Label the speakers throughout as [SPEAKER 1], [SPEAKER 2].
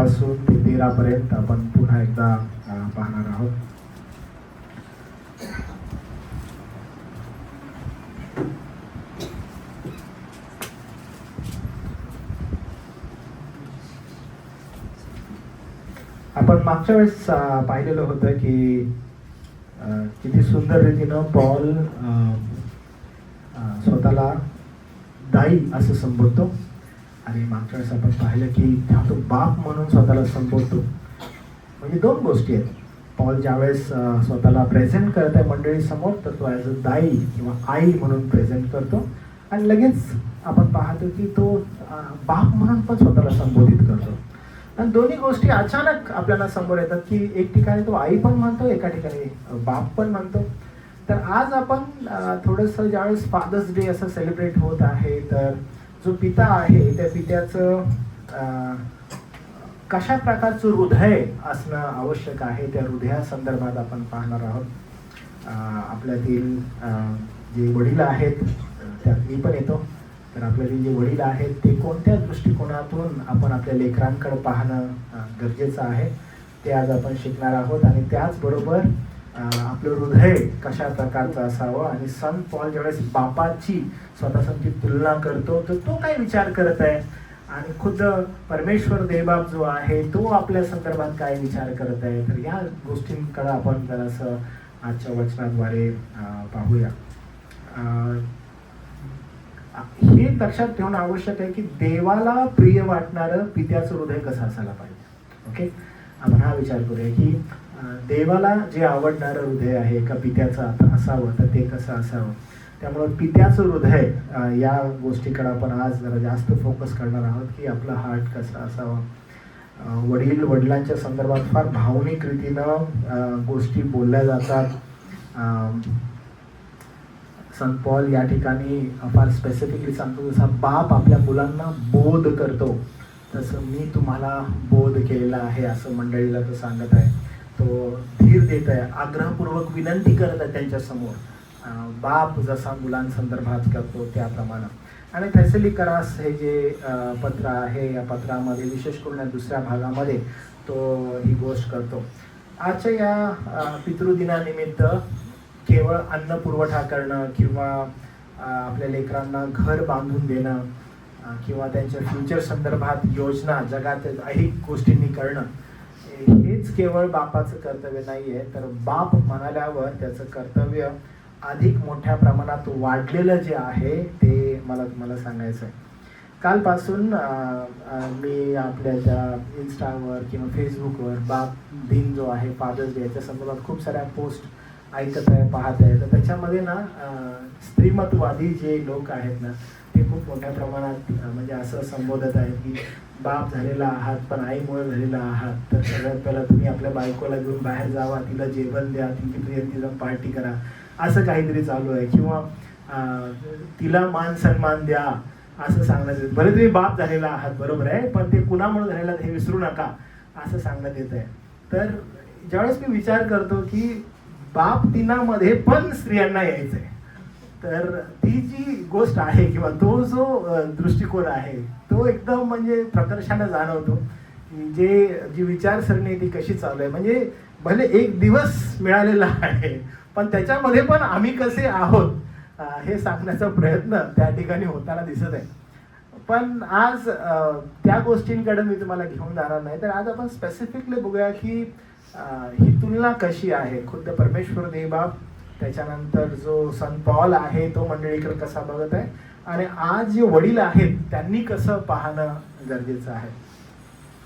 [SPEAKER 1] पासून ते 13 पर्यंत आपण पुन्हा एकदा पाहणार आहोत. आपण मागच्या वेळेस पाहिलेलं होतं की किती सुंदर रीतीनं पॉल स्वतःला दाई असं संबोधतो. आणि मागच्या वेळेस आपण पाहिलं की तो बाप म्हणून स्वतःला संबोधतो. म्हणजे दोन गोष्टी आहेत. पॉल ज्यावेळेस स्वतःला प्रेझेंट करत आहे मंडळी समोर, तर तो ॲज अ दाई किंवा आई म्हणून प्रेझेंट करतो. आणि लगेच आपण पाहतो की तो बाप म्हणून पण स्वतःला संबोधित करतो. आणि दोन्ही गोष्टी अचानक आपल्याला समोर येतात की एक ठिकाणी तो आई पण म्हणतो, एका ठिकाणी बाप पण म्हणतो. तर आज आपण थोडंसं ज्यावेळेस फादर्स डे असं सेलिब्रेट होत आहे, तर जो पिता आहे त्या पित्याचं कशा प्रकारचं हृदय असणं आवश्यक आहे, त्या हृदयासंदर्भात आपण पाहणार आहोत. आपल्यातील जे वडील आहेत, त्यात मी पण येतो, तर आपल्यातील जे वडील आहेत ते कोणत्या दृष्टिकोनातून आपण आपल्या लेकरांकडे पाहणं गरजेचं आहे ते आज आपण शिकणार आहोत. आणि त्याचबरोबर आपलं हृदय कशा प्रकारचं असावं. आणि संत पॉल ज्यावेळेस बापाची स्वतःची तुलना करतो, तर तो काय विचार करत आहे, आणि खुद्द परमेश्वर देवबाप जो आहे तो आपल्या संदर्भात काय विचार करत आहे. तर या गोष्टींकडे आपण जरासं आजच्या वचनाद्वारे पाहूया. हे लक्षात ठेवणं आवश्यक आहे की देवाला प्रिय वाटणारं पित्याचं हृदय कसं असायला पाहिजे. ओके, आपण हा विचार करूया की देवाला जे आवडणारं हृदय आहे का पित्याचं असावं, तर ते कसं असावं. त्यामुळं पित्याचं हृदय या गोष्टीकडे आपण आज जरा जास्त फोकस करणार आहोत की आपला हार्ट कसा असावा. वडिलांच्या संदर्भात फार भावनिक रीतीनं गोष्टी बोलल्या जातात. संत पॉल या ठिकाणी फार स्पेसिफिकली सांगतो, जसा बाप आपल्या मुलांना बोध करतो तसं मी तुम्हाला बोध केलेला आहे असं मंडळीला तो सांगत आहे. तो धीर देत आहे, आग्रहपूर्वक विनंती करत आहे त्यांच्यासमोर. बाप जसा मुलांसंदर्भात करतो त्याप्रमाणे. आणि थेसलिकरास हे जे पत्र आहे, या पत्रामध्ये विशेष करून या दुसऱ्या भागामध्ये तो ही गोष्ट करतो. आजच्या या पितृदिनानिमित्त केवळ अन्न पुरवठा करणं किंवा आपल्या लेकरांना घर बांधून देणं किंवा त्यांच्या फ्युचर संदर्भात योजना जगात अनेक गोष्टींनी करणं हेच केवळ बापाचं कर्तव्य नाही आहे. तर बाप म्हणाल्यावर त्याचं कर्तव्य अधिक मोठ्या प्रमाणात वाढलेलं जे आहे ते मला तुम्हाला सांगायचं आहे. कालपासून मी आपल्या त्या इंस्टावर किंवा फेसबुकवर बाप दिन जो आहे, फादर्स डे, याच्या संदर्भात खूप साऱ्या पोस्ट ऐकत आहे, पाहत आहे. तर त्याच्यामध्ये ना स्त्रीमतवादी जे लोक आहेत ना, ते खूप मोठ्या प्रमाणात म्हणजे असं संबोधत आहे की बाप झालेला आहात पण आईमुळे झालेला आहात, तर सगळ्यात पहिला तुम्ही आपल्या बायकोला घेऊन बाहेर जावा, तिला जेवण द्या, तिला पार्टी करा, असं काहीतरी चालू आहे. किंवा तिला मान सन्मान द्या असं सांगण्यात येतं. बरे तुम्ही बाप झालेला आहात, बरोबर आहे, पण ते कुणामुळे झालेला हे विसरू नका असं सांगण्यात येत आहे. तर ज्यावेळेस मी विचार करतो की बाप दिनामध्ये पण स्त्रियांना यायचंय, तर ती जी गोष्ट आहे किंवा तो जो दृष्टिकोन आहे तो एकदम म्हणजे प्रकर्षाने जाणवतो की जी विचारसरणी ती कशी चालू आहे. म्हणजे भले एक दिवस मिळालेला आहे पण त्याच्यामध्ये पण आम्ही कसे आहोत हे सांगण्याचा प्रयत्न त्या ठिकाणी होताना दिसत आहे. पण आज त्या गोष्टींकडे मी तुम्हाला घेऊन जाणार नाही. तर आज आपण स्पेसिफिकली बघूया की ही तुलना कशी आहे. खुद्द परमेश्वर देवबाप, त्याच्यानंतर जो संत पॉल आहे तो मंडळीकडे कसा बघत आहे, आणि आज जे वडील आहेत त्यांनी कसं पाहणं गरजेचं आहे.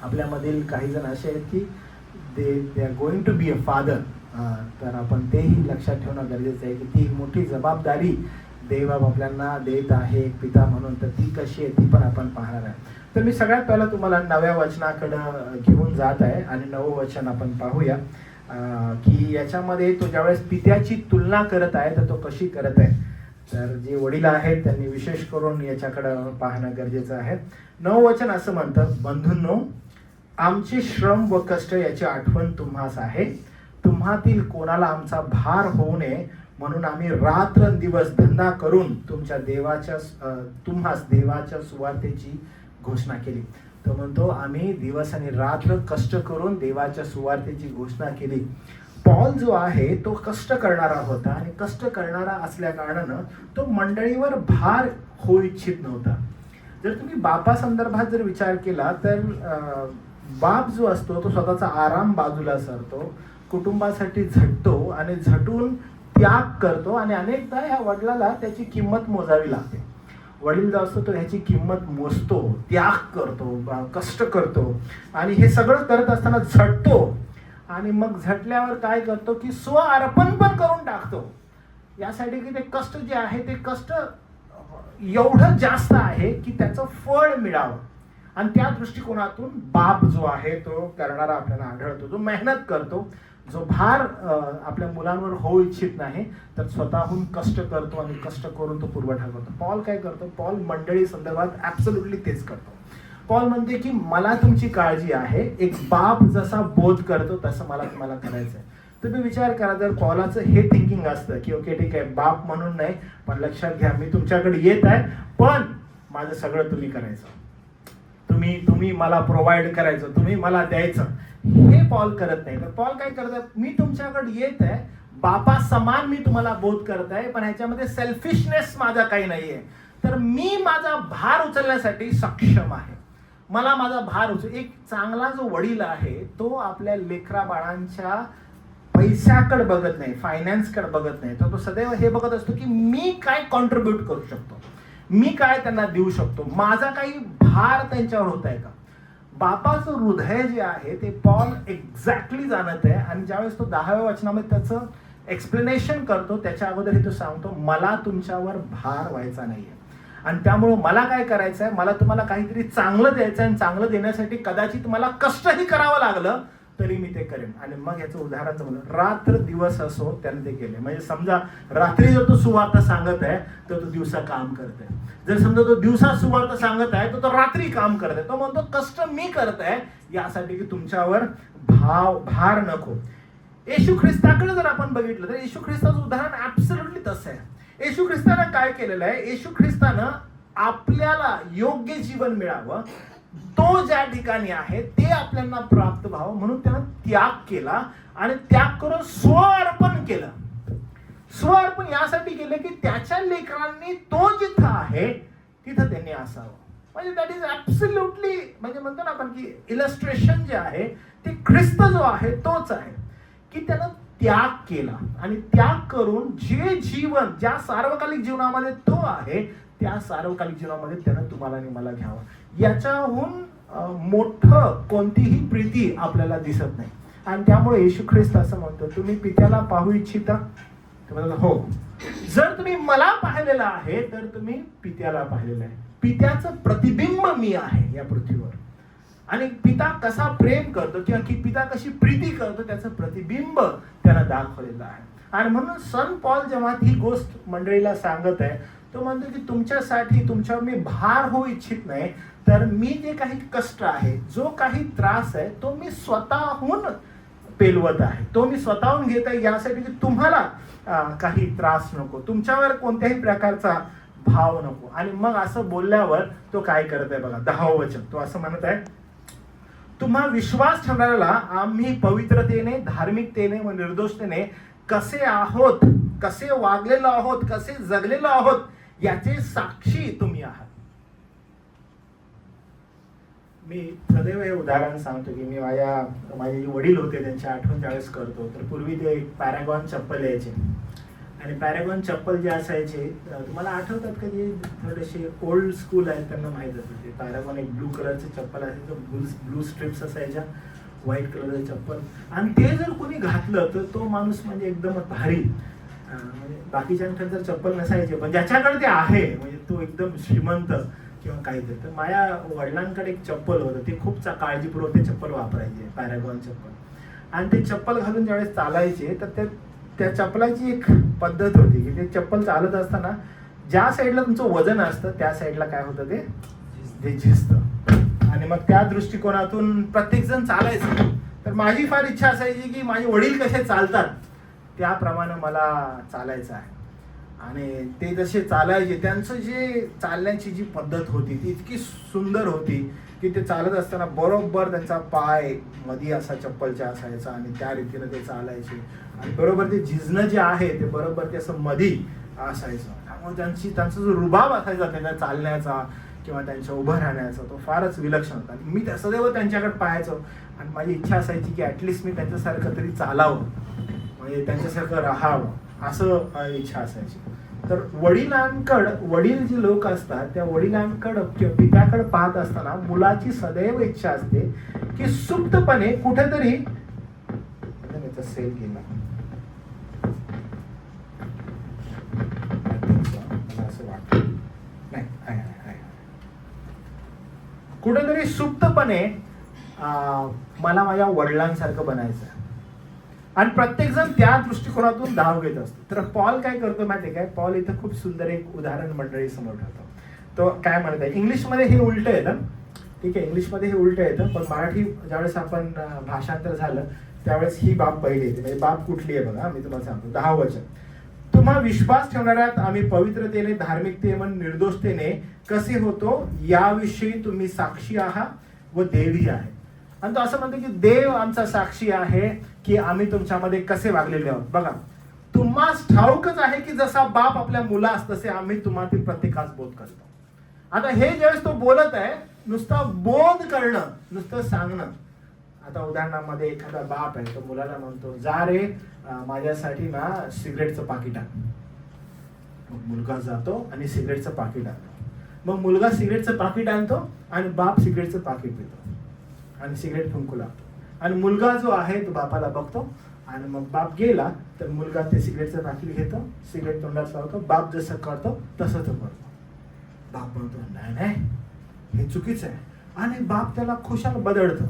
[SPEAKER 1] आपल्यामधील काही जण असे आहेत की they are going to be a father. तर आपण तेही लक्षात ठेवणं गरजेचं आहे की ती मोठी जबाबदारी देवबाप आपल्याला देत आहे एक पिता म्हणून. तर ती कशी आहे ती पण आपण पाहणार आहे. तर मी सगळ्यात पहिला तुम्हाला नव्या वचनाकडं घेऊन जात आहे आणि नवं वचन आपण पाहूया की याच्यामध्ये तो ज्यावेळेस पित्याची तुलना करत आहे तर तो कशी करत आहे. तर जे वडील आहेत त्यांनी विशेष करून याच्याकडं पाहणं गरजेचं आहे. नवं वचन असं म्हणतं, बंधूंनो, आमचे श्रम व कष्ट याची आठवण तुम्हास आहे. तुम्हातील कोणाला आमचा भार होऊ नये म्हणून आम्ही रात्रंदिवस धंदा करून तुम्हास देवाच्या सुवार्तेची घोषणा केली. तो म्हणतो आम्ही दिवस आणि रात्र कष्ट करून देवाच्या सुवार्तेची घोषणा केली. पॉल जो आहे तो कष्ट करणारा होता आणि कष्ट करणारा असल्या कारणानं तो मंडळीवर भार होऊ इच्छित नव्हता. जर तुम्ही बापा संदर्भात जर विचार केला तर बाप जो असतो तो स्वतःचा आराम बाजूला सरतो, कुटुंबासाठी झटतो आणि झटून त्याग करतो आणि अनेकदा ह्या वडिलाला त्याची किंमत मोजावी लागते. वडील जो असतो तो ह्याची किंमत मोजतो, त्याग करतो, कष्ट करतो आणि हे सगळं करत असताना झटतो आणि मग झटल्यावर काय करतो की स्व अर्पण पण करून टाकतो यासाठी की ते कष्ट जे आहे ते कष्ट एवढं जास्त आहे की त्याचं फळ मिळावं. आणि त्या दृष्टिकोनातून बाप जो आहे तो करणारा आपल्याला आढळतो, जो मेहनत करतो, जो भार आपल्या मुलांवर होऊ इच्छित नाही तर स्वतःहून कष्ट करतो आणि कष्ट करून तो पुरवठा करतो. पॉल काय करतो? पॉल मंडळी संदर्भात ऍब्सोल्युटली तेच करतो. पॉल म्हणते की मला तुमची काळजी आहे, एक बाप जसा बोध करतो तसं मला तुम्हाला करायचं आहे. तुम्ही विचार करा, जर पॉलाचं हे थिंकिंग असतं की ओके ठीक आहे, बाप म्हणून नाही पण लक्षात घ्या मी तुमच्याकडे येत आहे पण माझं सगळं तुम्ही करायचं, तुम्ही मला प्रोव्हाइड करायचं, तुम्ही मला द्यायचं, हे पॉल करत नाही. तर पॉल काय करतात? मी तुमच्याकडे येत आहे, बापा समान मी तुम्हाला बोध करत आहे पण ह्याच्यामध्ये सेल्फिशनेस माझा काही नाहीये. तर मी माझा भार उचलण्यासाठी सक्षम आहे. मला माझा भार एक चांगला जो वडील आहे तो आपल्या लेकरा बाळांच्या पैशाकडे बघत नाही, फायनान्सकडे बघत नाही, तर तो सदैव हे बघत असतो की मी काय कॉन्ट्रीब्यूट करू शकतो, मी काय त्यांना देऊ शकतो, माझा काही भार त्यांच्यावर होत आहे का. बापाचं हृदय जे आहे ते पॉल एक्झॅक्टली जाणत आहे आणि ज्यावेळेस तो 10व्या वचनामध्ये त्याचं एक्सप्लेनेशन करतो त्याच्या अगोदर तो सांगतो मला तुमच्यावर भार व्हायचा नाहीये आणि त्यामुळं मला काय करायचं आहे, मला तुम्हाला काहीतरी चांगलं द्यायचं आहे आणि चांगलं देण्यासाठी कदाचित मला कष्टही करावं लागलं तरी मी ते करेन. आणि मग याचं उदाहरण म्हणून रात्र दिवस असो त्याने ते केले. म्हणजे समजा रात्री जर तो सुवार्ता सांगत आहे तर तो दिवसा काम करत आहे, जर समजा तो दिवसा सुवार्ता सांगत आहे तर तो रात्री काम करत आहे. तो म्हणतो कष्ट मी करत आहे यासाठी की तुमच्यावर भार नको. येशू ख्रिस्ताकडे जर आपण बघितलं तर येशू ख्रिस्ताचं उदाहरण ऍब्सोल्युटली तसं आहे. येशू ख्रिस्तानं काय केलेलं आहे? येशू ख्रिस्तानं आपल्याला योग्य जीवन मिळावं, तो ज्या ठिकाणी आहे ते आपल्याला प्राप्त व्हावं म्हणून त्यानं त्याग केला आणि त्याग करून स्वअर्पण केलं. स्वअर्पण यासाठी केलं की त्याच्या लेकरांनी तो जिथं आहे तिथं त्यांनी असावं. म्हणजे दॅट इज ऍब्सोल्युटली, म्हणजे म्हणतो ना आपण की इलस्ट्रेशन जे आहे ते ख्रिस्त जो आहे तोच आहे की त्यानं त्याग केला आणि त्याग करून जे जीवन ज्या सार्वकालिक जीवनामध्ये तो आहे त्या सार्वकालिक जीवनामध्ये त्यानं तुम्हाला आणि मला घ्यावं. याच्याहून मोठं कोणतीही प्रीती आपल्याला दिसत नाही. आणि त्यामुळे येशू ख्रिस्त असं म्हणतो तुम्ही पित्याला पाहू इच्छिता? हो, जर तुम्ही मला पाहिलेलं आहे तर तुम्ही पित्याला पाहिलेलं आहे. पित्याचं प्रतिबिंब मी आहे या पृथ्वीवर आणि पिता कसा प्रेम करतो किंवा की पिता कशी प्रीती करतो त्याचं प्रतिबिंब त्याला दाखवलेलं आहे. आणि म्हणून सन पॉल जेव्हा ही गोष्ट मंडळीला सांगत आहे तो म्हणतो की तुमच्यासाठी तुमच्यावर मी भार होऊ इच्छित नाही, तर मी जे काही कष्ट आहे, जो काही त्रास आहे तो मी स्वतःहून पेलवत आहे, तो मी स्वतःहून घेत आहे यासाठी की तुम्हाला काही त्रास नको, तुमच्यावर कोणत्याही प्रकारचा भाव नको. आणि मग असं बोलल्यावर तो काय करत आहे बघा, 10वं वचन तो असं म्हणत आहे तुम्हा विश्वास ठेवणाऱ्याला आम्ही पवित्रतेने, धार्मिकतेने व निर्दोषतेने कसे आहोत, कसे वागलेलो आहोत, कसे जगलेलो आहोत याचे साक्षी तुम्ही आहात. मी सदैव हे उदाहरण सांगतो की मी माझे वडील होते त्यांची आठवण ज्यावेळेस करतो तर पूर्वी ते एक पॅरागॉन चप्पल यायचे आणि पॅरागॉन चप्पल जे असायचे तुम्हाला आठवतात का, जे थोडेसे ओल्ड स्कूल आहेत त्यांना माहीत असेल. ते पॅरागॉन एक ब्लू कलरचे चप्पल असायचं, ब्लू स्ट्रिप्स असायच्या, व्हाईट कलरचे चप्पल, आणि ते जर कोणी घातलं तर तो माणूस म्हणजे एकदम भारी. म्हणजे बाकीच्यांकडे जर चप्पल नसायचे पण ज्याच्याकडे ते आहे म्हणजे तो एकदम श्रीमंत किंवा काहीतरी. तर माझ्या वडिलांकडे एक चप्पल होतं, ते खूप काळजीपूर्वक ते चप्पल वापरायचे, पॅरागॉन चप्पल. आणि ते चप्पल घालून ज्यावेळेस चालायचे तर त्या चप्पलाची एक पद्धत होती की ते चप्पल चालत असताना ज्या साईडला तुमचं वजन असतं त्या साईडला काय होतं ते झिजतं. आणि मग त्या दृष्टिकोनातून प्रत्येक जण चालायचं. तर माझी फार इच्छा असायची की माझे वडील कसे चालतात त्याप्रमाणे मला चालायचं आहे. आणि ते जसे चालायचे त्यांचं जे चालण्याची जी पद्धत होती ती इतकी सुंदर होती की ते चालत असताना बरोबर त्यांचा पाय मध्ये असा चप्पलच्या असायचा आणि त्या रीतीने ते चालायचे आणि बरोबर ते झिजणं जे आहे ते बरोबर ते असं मधी असायचं. त्यामुळे त्यांचा जो रुबाब असायचा त्यांच्या चालण्याचा किंवा त्यांच्या उभं राहण्याचा तो फारच विलक्षण होता. आणि मी सदैव त्यांच्याकडे पाहायचो आणि माझी इच्छा असायची की ॲटलिस्ट मी त्यांच्यासारखं तरी चालावं, म्हणजे त्यांच्यासारखं राहावं, असं इच्छा असायची. तर वडील जे लोक असतात त्या वडिलांकडं किंवा पित्याकडे पाहत असताना मुलाची सदैव इच्छा असते की सुप्तपणे कुठेतरी सेल केला असं वाटतं नाही, कुठेतरी सुप्तपणे मला माझ्या वडिलांसारखं बनायचं आणि प्रत्येक जण त्या दृष्टिकोनातून धाव घेत असतो. तर पॉल काय करतो माहितीये काय, पॉल इथं खूप सुंदर एक उदाहरण मंडळी समोर ठेवतो. तो काय म्हणत आहे, इंग्लिशमध्ये हे उलटं येतं, ठीक आहे, इंग्लिशमध्ये हे उलटं येतं, पण मराठी ज्यावेळेस आपण भाषांतर झालं त्यावेळेस ही बाब पहिली येते. म्हणजे बाब कुठली आहे बघा, मी तुम्हाला सांगतो. 10 वचन, तुम्हा विश्वास ठेवणाऱ्यात आम्ही पवित्रतेने, धार्मिकतेने, निर्दोषतेने कसे होतो याविषयी तुम्ही साक्षी आहात व देवही आहे. आणि तो असं म्हणतो की देव आमचा साक्षी आहे की आम्ही तुमच्यामध्ये कसे वागलेले आहोत. बघा, तुम्हास ठाऊकच आहे की जसा बाप आपल्या मुलास तसे आम्ही तुम्हातील प्रत्येकास बोध करतो. आता हे ज्यावेळेस तो बोलत आहे, नुसता बोध करणं, नुसतं सांगणं. आता उदाहरणामध्ये एखादा बाप आहे, तो मुलाला म्हणतो जा रे माझ्यासाठी ना सिगरेटचं पाकिट आण. मग मुलगा जातो आणि सिगरेटचं पाकिट आणतो. मग मुलगा सिगरेटचं पाकिट आणतो आणि बाप सिगरेटचं पाकिट पितो आणि सिगरेट फुंकू लागतो. आणि मुलगा जो आहे तो बापाला बघतो आणि मग बाप गेला तर मुलगा ते सिगरेटचं पाकिट घेतो, सिगरेट तोंडात लावतो. बाप जसं करतो तसं तो करतो. बाप म्हणतो नाही नाही हे चुकीचं आहे आणि बाप त्याला खुशाल बदलतो.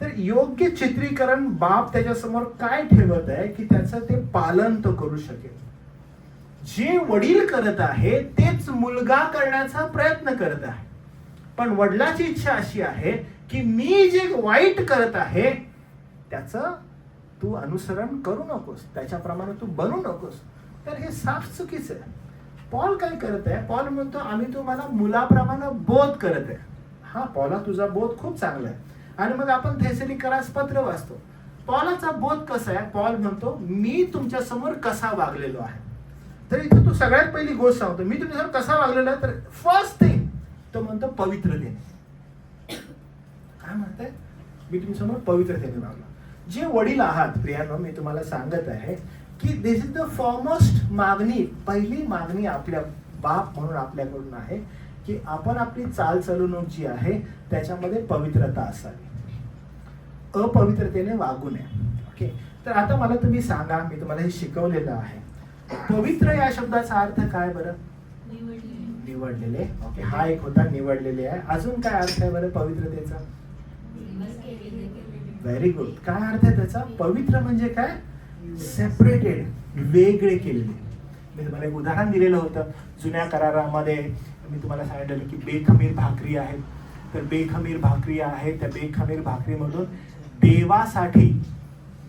[SPEAKER 1] तर योग्य चित्रीकरण बाप त्याच्यासमोर काय ठेवत आहे की त्याचं ते पालन तो करू शकेल. जे वडील करत आहे तेच मुलगा करण्याचा प्रयत्न करत आहे. पण वडिलाची इच्छा अशी आहे की मी जे वाईट करत आहे त्याचं तू अनुसरण करू नकोस, त्याच्याप्रमाणे तू बनू नकोस. तर हे साफ चुकीचं आहे. पॉल काय करत आहे, पॉल म्हणतो आम्ही तुम्हाला मुलाप्रमाणे बोध करत आहे. हा पॉला तुझा बोध खूप चांगला आहे. आणि मग आपण थेसलिकरास पत्र वाचतो. पॉलाचा बोध कसा आहे, पॉल म्हणतो मी तुमच्या समोर कसा वागलेलो आहे. तर इथे तू सगळ्यात पहिली गोष्ट सांगतो, मी तुमच्यासमोर कसा वागलेलो आहे. तर फर्स्ट थिंग तो म्हणतो पवित्रतेने. काय म्हणताय, मी तुमच्यासमोर पवित्रतेने वागलो. जे वडील आहात प्रियांनो, मी तुम्हाला सांगत आहे की दिस इज द फॉरमोस्ट मागणी, पहिली मागणी आपल्या बाप म्हणून आपल्याकडून आहे की आपण आपली चालचलवणूक जी आहे त्याच्यामध्ये पवित्रता असावी, अपवित्रतेने वागू नये. ओके, तर आता मला तुम्ही सांगा, मी तुम्हाला हे शिकवलेलं आहे. पवित्र या शब्दाचा अर्थ काय बरं? निवडलेले. ओके, हा एक होता निवडलेले आहे. अजून काय अर्थ आहे बरं पवित्रतेचा? Very good. काय अर्थ आहे त्याचा? पवित्र म्हणजे काय? सेपरेटेड, वेगळे केलेले. मी तुम्हाला एक उदाहरण दिलेलं होतं. जुन्या करारामध्ये मी तुम्हाला सांगितलेलं की बेखमीर भाकरी आहेत. तर बेखमीर भाकरी आहे, त्या बेखमीर भाकरीमधून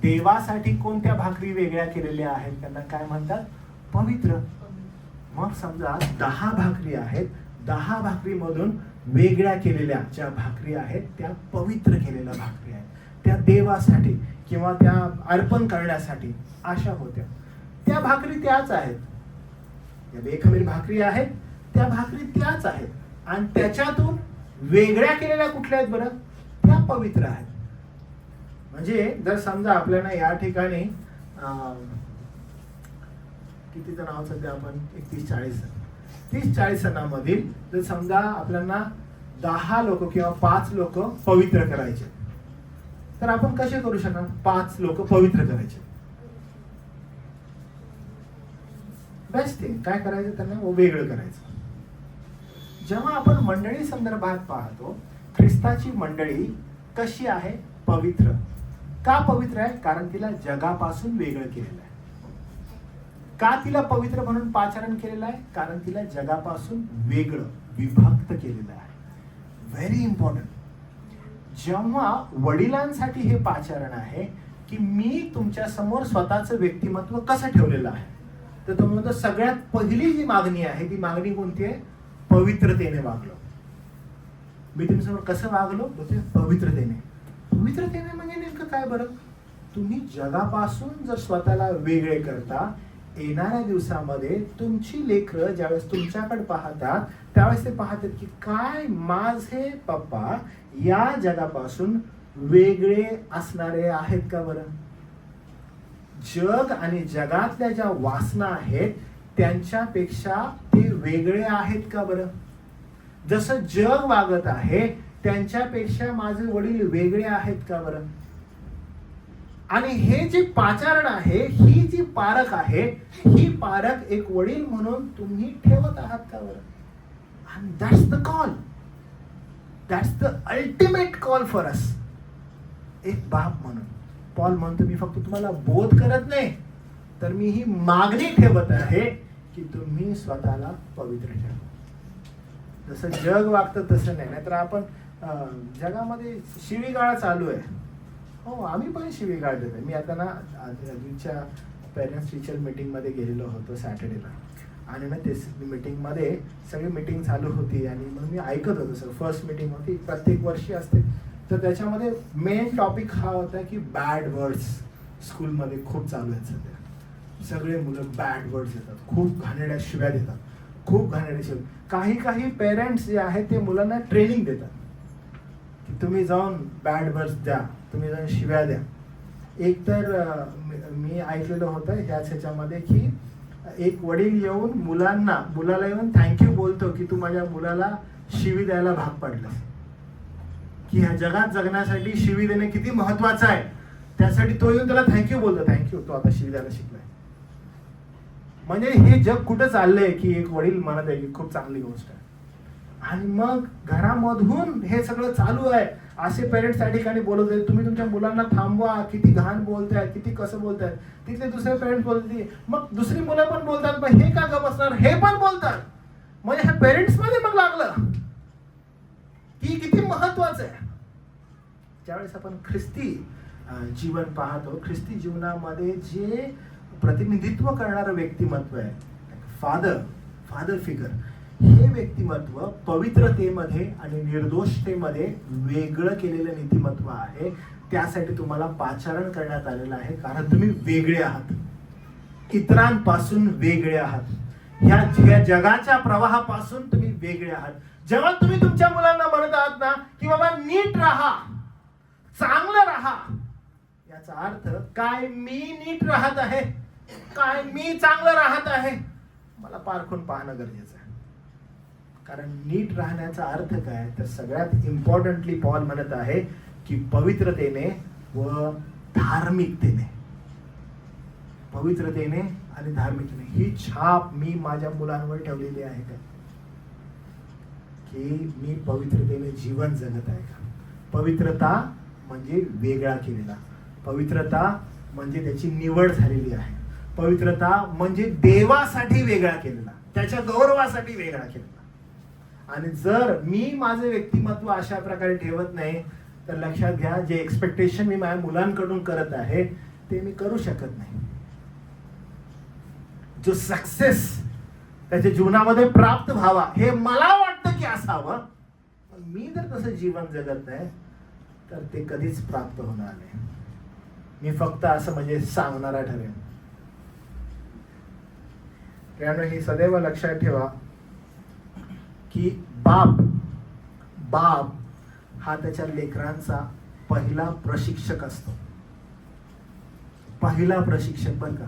[SPEAKER 1] देवासाठी कोणत्या भाकरी वेगळ्या केलेल्या आहेत त्यांना काय म्हणतात? पवित्र. मग समजा 10 भाकरी आहेत, 10 भाकरीमधून वेगळ्या केलेल्या ज्या भाकरी आहेत त्या पवित्र केलेल्या भाकरी आहेत. त्या देवासाठी किंवा त्या अर्पण करण्यासाठी अशा होत्या. त्या भाकरी त्याच आहेत, त्या बेखमीर भाकरी आहेत, त्या भाकरी त्याच आहेत. आणि त्याच्यातून वेगळ्या केलेल्या कुठल्या आहेत बरं? त्या पवित्र आहेत. म्हणजे जर समजा आपल्याला या ठिकाणी कितीचं नाव सध्या आपण 30-40 जणांमधील जर समजा आपल्याला 10 लोक किंवा 5 लोक पवित्र करायचे, तर आपण कसे करू शकणार? 5 लोक पवित्र करायचे. बेस्ट थिंग काय करायचं, त्यांना वेगळं करायचं. जेव्हा आपण मंडळी संदर्भात पाहतो, ख्रिस्ताची मंडळी कशी आहे? पवित्र. का पवित्र आहे? कारण तिला जगापासून वेगळं केलेलं आहे. का तिला पवित्र म्हणून पाचारण केलेलं आहे? कारण तिला जगापासून वेगळं, विभक्त केलेलं आहे. Very important. जेव्हा वडिलांसाठी हे पाचारण आहे की मी तुमच्या समोर स्वतःचं व्यक्तिमत्व कसं ठेवलेलं आहे, तर तो म्हणतो सगळ्यात पहिली जी मागणी आहे ती मागणी कोणती आहे? पवित्रतेने वागलो. मी तुमच्यासमोर कसं वागलो? बोलते पवित्रतेने. पवित्रतेने म्हणजे नेमकं काय बरं? तुम्ही जगापासून जर स्वतःला वेगळे करता, येणाऱ्या दिवसामध्ये तुमची लेकरं ज्यावेळेस तुमच्याकडे पाहतात त्यावेळेस ते पाहतात की काय माझे पप्पा या जगापासून वेगळे असणारे आहेत का बरं? जग आणि जगातल्या ज्या वासना आहेत त्यांच्यापेक्षा ते वेगळे आहेत का बरं? जसं जग वागत आहे त्यांच्यापेक्षा माझे वडील वेगळे आहेत का बरं? आणि हे जे पाचारण आहे, ही जी पारख आहे, ही पारख एक वडील म्हणून तुम्ही ठेवत आहात का बरं? आणि that's the call, that's the ultimate call for us. एक बाप म्हणून पॉल म्हणतो मी फक्त तुम्हाला बोध करत नाही, तर मी ही मागणी ठेवत आहे की तुम्ही स्वतःला पवित्र ठेवा. जसं जग वागतं तसं नाही. नाहीतर आपण जगामध्ये शिवीगाळ चालू आहे. हो, आम्ही पण शिवीगाळ देतो. मी आता ना अजूनच्या पेरेंट्स टीचर मीटिंगमध्ये गेलेलो होतो सॅटर्डेला, आणि मग ते मीटिंगमध्ये सगळी मीटिंग चालू होती आणि मग मी ऐकत होतो. सर फर्स्ट मीटिंग होती, प्रत्येक वर्षी असते. तर त्याच्यामध्ये मेन टॉपिक हा होता की बॅड वर्ड्स स्कूलमध्ये खूप चालू आहेत सध्या. सगळे मुलं बॅड वर्ड्स देतात, खूप घाणेरड्या शिव्या देतात, खूप घाणेरड्या शिव्या. काही पेरेंट्स जे आहेत ते मुलांना ट्रेनिंग देतात की तुम्ही जाऊन बॅड वर्ड्स द्या, तुम्ही जाऊन शिव्या द्या. एक तर मी ऐकलेलं होतं ह्याच्यामध्ये की एक वडील येऊन मुलाला येऊन थँक्यू बोलतो की तू माझ्या मुलाला शिवी द्यायला भाग पडलास, की ह्या जगात जगण्यासाठी शिवी देणे किती महत्वाचं आहे, त्यासाठी तो येऊन त्याला थँक्यू बोलतो. थँक्यू, तो आता शिवी द्यायला शिकलाय. म्हणजे हे जग कुठं चाललंय की एक वडील म्हणत आहे की खूप चांगली गोष्ट आहे, आणि मग घरामधून हे सगळं चालू आहे. असे पेरेंट्स त्या ठिकाणी बोलत आहेत तुम्ही तुमच्या मुलांना थांबवा, किती घाण बोलतायत, किती कसं बोलतायत. तिथले दुसरे पेरेंट्स बोलतात, मग दुसरी मुलं पण बोलतात, मग हे का गप असणार, हे पण बोलतात. म्हणजे ह्या पेरेंट्स मध्ये मग लागलं की किती महत्वाचं आहे. ज्यावेळेस आपण ख्रिस्ती जीवन पाहतो, ख्रिस्ती जीवनामध्ये जे प्रतिनिधित्व करणारं व्यक्तिमत्व आहे, फादर फिगर, हे व्यक्तिमत्व पवित्रतेमध्ये आणि निर्दोषतेमध्ये वेगळं केलेलं नीतिमत्व आहे. त्यासाठी तुम्हाला पाचारण करण्यात आलेलं आहे, कारण तुम्ही वेगळे आहात, इतरांपासून वेगळे आहात, ह्या जगाच्या प्रवाहापासून तुम्ही वेगळे आहात. जेव्हा तुम्ही तुमच्या मुलांना म्हणत आहात ना की बाबा नीट राहा, चांगलं राहा, याचा अर्थ काय मी नीट राहत आहे, काय मी चांगलं राहत आहे, मला पारखून पाहणं गरजेचं आहे. कारण नीट राहण्याचा अर्थ काय, तर सगळ्यात इम्पॉर्टंटली पॉल म्हणत आहे की पवित्रतेने व धार्मिकतेने. पवित्रतेने आणि धार्मिकतेने ही छाप मी माझ्या मुलांवर ठेवलेली आहे का, की मी पवित्रतेने जीवन जगत आहे का. पवित्रता म्हणजे वेगळा केलेला, पवित्रता म्हणजे त्याची निवड झालेली आहे, पवित्रता म्हणजे देवासाठी वेगळा केलेला, त्याच्या गौरवासाठी वेगळा केलेला. आणि जर मी माझे व्यक्तिमत्व अशा प्रकारे ठेवत नाही, तर लक्षात घ्या जे एक्सपेक्टेशन मी माझ्या मुलांकडून करत आहे ते मी करू शकत नाही. जो सक्सेस त्याच्या जीवनामध्ये प्राप्त व्हावा हे मला वाटतं की असावं, मी जर तसं जीवन जगत नाही तर ते कधीच प्राप्त होणार नाही. मी फक्त असं म्हणजे सांगणारा ठरेन. त्यामुळे ही सदैव लक्षात ठेवा की बाप हा त्याच्या लेकरांचा पहिला प्रशिक्षक असतो, पहिला प्रशिक्षक बरं का.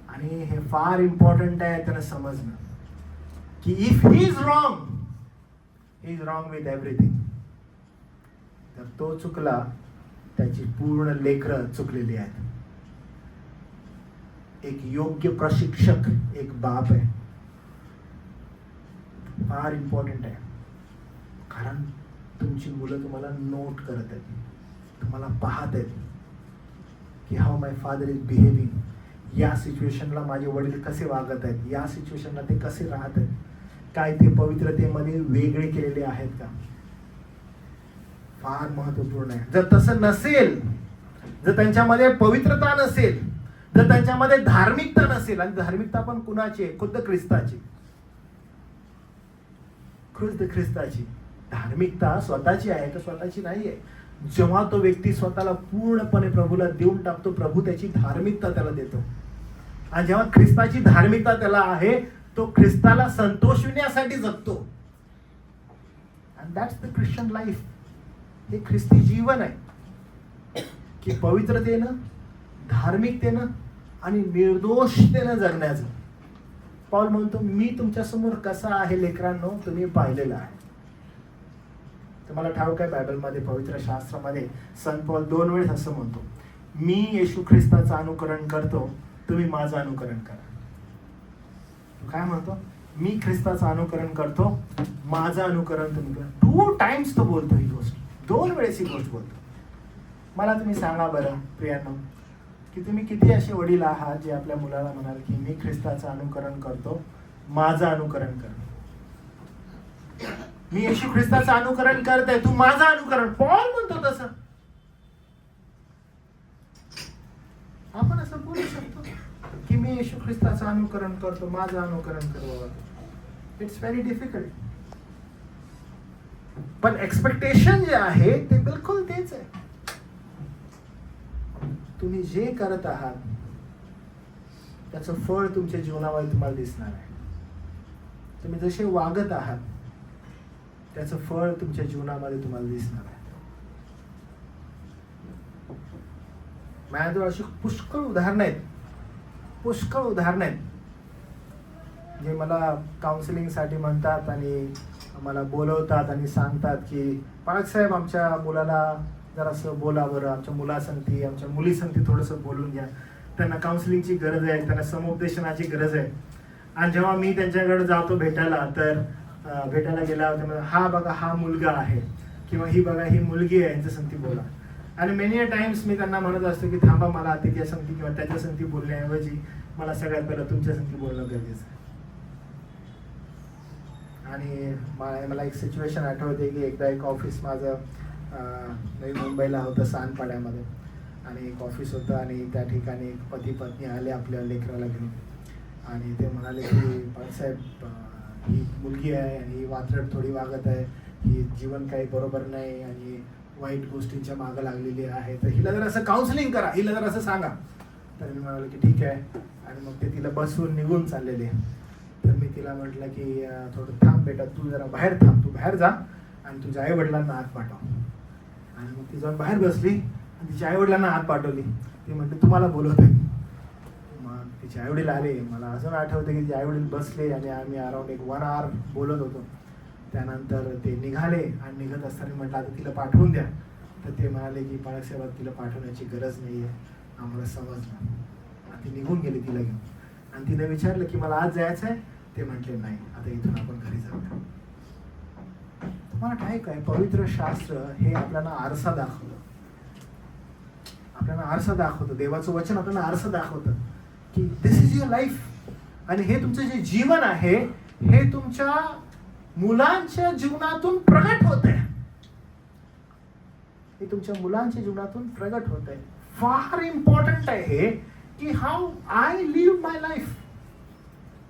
[SPEAKER 1] आणि हे फार इम्पॉर्टंट आहे त्याला समजणं की if he is wrong with everything, तर तो चुकला, त्याची पूर्ण लेकरं चुकलेली आहेत. एक योग्य प्रशिक्षक एक बाप आहे, फार इम्पॉर्टंट आहे. कारण तुमची मुलं तुम्हाला नोट करत आहेत, तुम्हाला पाहत आहेत की how my father is behaving, या सिच्युएशनला माझे वडील कसे वागत आहेत, या सिच्युएशनला ते कसे राहत आहेत, काय ते पवित्रतेमध्ये वेगळे केलेले आहेत का. फार महत्वपूर्ण आहे. जर तसं नसेल, जर त्यांच्यामध्ये पवित्रता नसेल, जर त्यांच्यामध्ये धार्मिकता नसेल, आणि धार्मिकता पण कुणाची आहे, खुद्द ख्रिस्ताची, खुद्द ख्रिस्ताची धार्मिकता स्वतःची आहे तर स्वतःची नाही आहे. जेव्हा तो व्यक्ती स्वतःला पूर्णपणे प्रभूला देऊन टाकतो, प्रभू त्याची धार्मिकता त्याला देतो. आणि जेव्हा ख्रिस्ताची धार्मिकता त्याला आहे, तो ख्रिस्ताला संतोषविण्यासाठी जगतो. And that's the Christian life. हे ख्रिस्ती जीवन आहे की पवित्रतेनं, धार्मिकतेनं आणि निर्दोषतेनं जगण्याचं. पौल म्हणतो, मी तुमच्यासमोर कसा आहे लेकरांनो तुम्ही पाहिलेलं आहे. तुम्हाला ठाऊक आहे बायबलमध्ये, पवित्र शास्त्रामध्ये संत पौल 2 वेळेस असं म्हणतो, मी येशू ख्रिस्ताचं अनुकरण करतो, तुम्ही माझं अनुकरण करा. काय म्हणतो? मी ख्रिस्ताचं अनुकरण करतो, माझं अनुकरण तुम्ही करा. 2 टाइम्स तो बोलतो ही गोष्ट, 2 वेळेस ही गोष्ट बोलतो. मला तुम्ही सांगा बरं प्रियांनो, की तुम्ही किती असे वडील आहात जे आपल्या मुलाला म्हणाल की मी ख्रिस्ताचं अनुकरण करतो, माझं अनुकरण कर. मी येशू ख्रिस्ताचं अनुकरण करतोय, तू माझं अनुकरण. पौल म्हणतो तसं. आपण असं बोलू शकतो की मी येशू ख्रिस्ताचं अनुकरण करतो, माझं अनुकरण कर. It's very difficult. पण एक्सपेक्टेशन जे आहे ते बिलकुल तेच आहे. तुम्ही जे करत आहात त्याचं फळ तुमच्या जीवनामध्ये तुम्हाला दिसणार आहे. तुम्ही जसे वागत आहात त्याचं फळ तुमच्या जीवनामध्ये तुम्हाला दिसणार आहे. माझ्याजवळ अशी पुष्कळ उदाहरणं आहेत जे मला काउन्सिलिंगसाठी म्हणतात आणि मला बोलवतात आणि सांगतात की पालक साहेब, आमच्या मुलाला जरासं बोला बरं, आमच्या मुलासंगती, आमच्या मुलीसंगती थोडंसं बोलून घ्या, त्यांना काउन्सिलिंगची गरज आहे, त्यांना समुपदेशनाची गरज आहे. आणि जेव्हा मी त्यांच्याकडे जातो भेटायला, तर भेटायला गेल्यावर हा बघा हा मुलगा आहे किंवा ही बघा ही मुलगी आहे, यांच्या संगती बोला. आणि मेनी टाइम्स मी त्यांना म्हणत असतो की थांबा, मला त्याच्या संगती किंवा त्याच्या संगती बोलण्याऐवजी मला सगळ्यात पहिलं तुमच्या संगती बोलणं गरजेचं आहे. आणि मला एक सिच्युएशन आठवते की एकदा एक ऑफिस माझं नवी मुंबईला होतं, सानपाड्यामध्ये. आणि एक ऑफिस होतं आणि त्या ठिकाणी पती पत्नी आले आपल्या लेकराला घेऊन. आणि ते म्हणाले की पालसाहेब, ही मुलगी आहे आणि ही वात्रट थोडी वागत आहे, ही जीवन काही बरोबर नाही आणि वाईट गोष्टींच्या मागं लागलेली आहे, तर हिला जर असं काउन्सिलिंग करा, हिला जर असं सांगा. तर मी म्हणालो की ठीक आहे. आणि मग ते तिला बसवून निघून चाललेले. तर मी तिला म्हटलं की थोडं थांब बेटा, तू जरा बाहेर थांब, तू बाहेर जा आणि तुझ्या आईवडिलांना आत पाठव. आणि मग ती जाऊन बाहेर बसली आणि तिच्या आईवडिलांना आत पाठवली. ती म्हणते तुम्हाला बोलवते. मग तिचे आईवडील आले. मला अजून आठवते की तिचे आईवडील बसले आणि आम्ही अराउंड 1 hour बोलत होतो. त्यानंतर ते निघाले आणि निघत असताना म्हटलं आता तिला पाठवून द्या. तर ते म्हणाले की बाळासाहेब, तिला पाठवण्याची गरज नाही आहे, आम्हाला समजलं. आणि ती निघून गेली तिला घेऊन. आणि तिने विचारलं की मला आज जायचं आहे. ते म्हटले नाही, आता इथून आपण घरी जाऊया. तुम्हाला ठाऊक आहे, पवित्र शास्त्र हे आपल्याला आरसा दाखवतं. देवाचं वचन आपल्याला आरसा दाखवतं की दिस इज युअर लाईफ. आणि हे तुमचं जे जीवन आहे हे तुमच्या मुलांच्या जीवनातून प्रगट होत आहे. हे तुमच्या मुलांच्या जीवनातून प्रगट होत आहे. फार इम्पॉर्टंट आहे हे की how I live my life.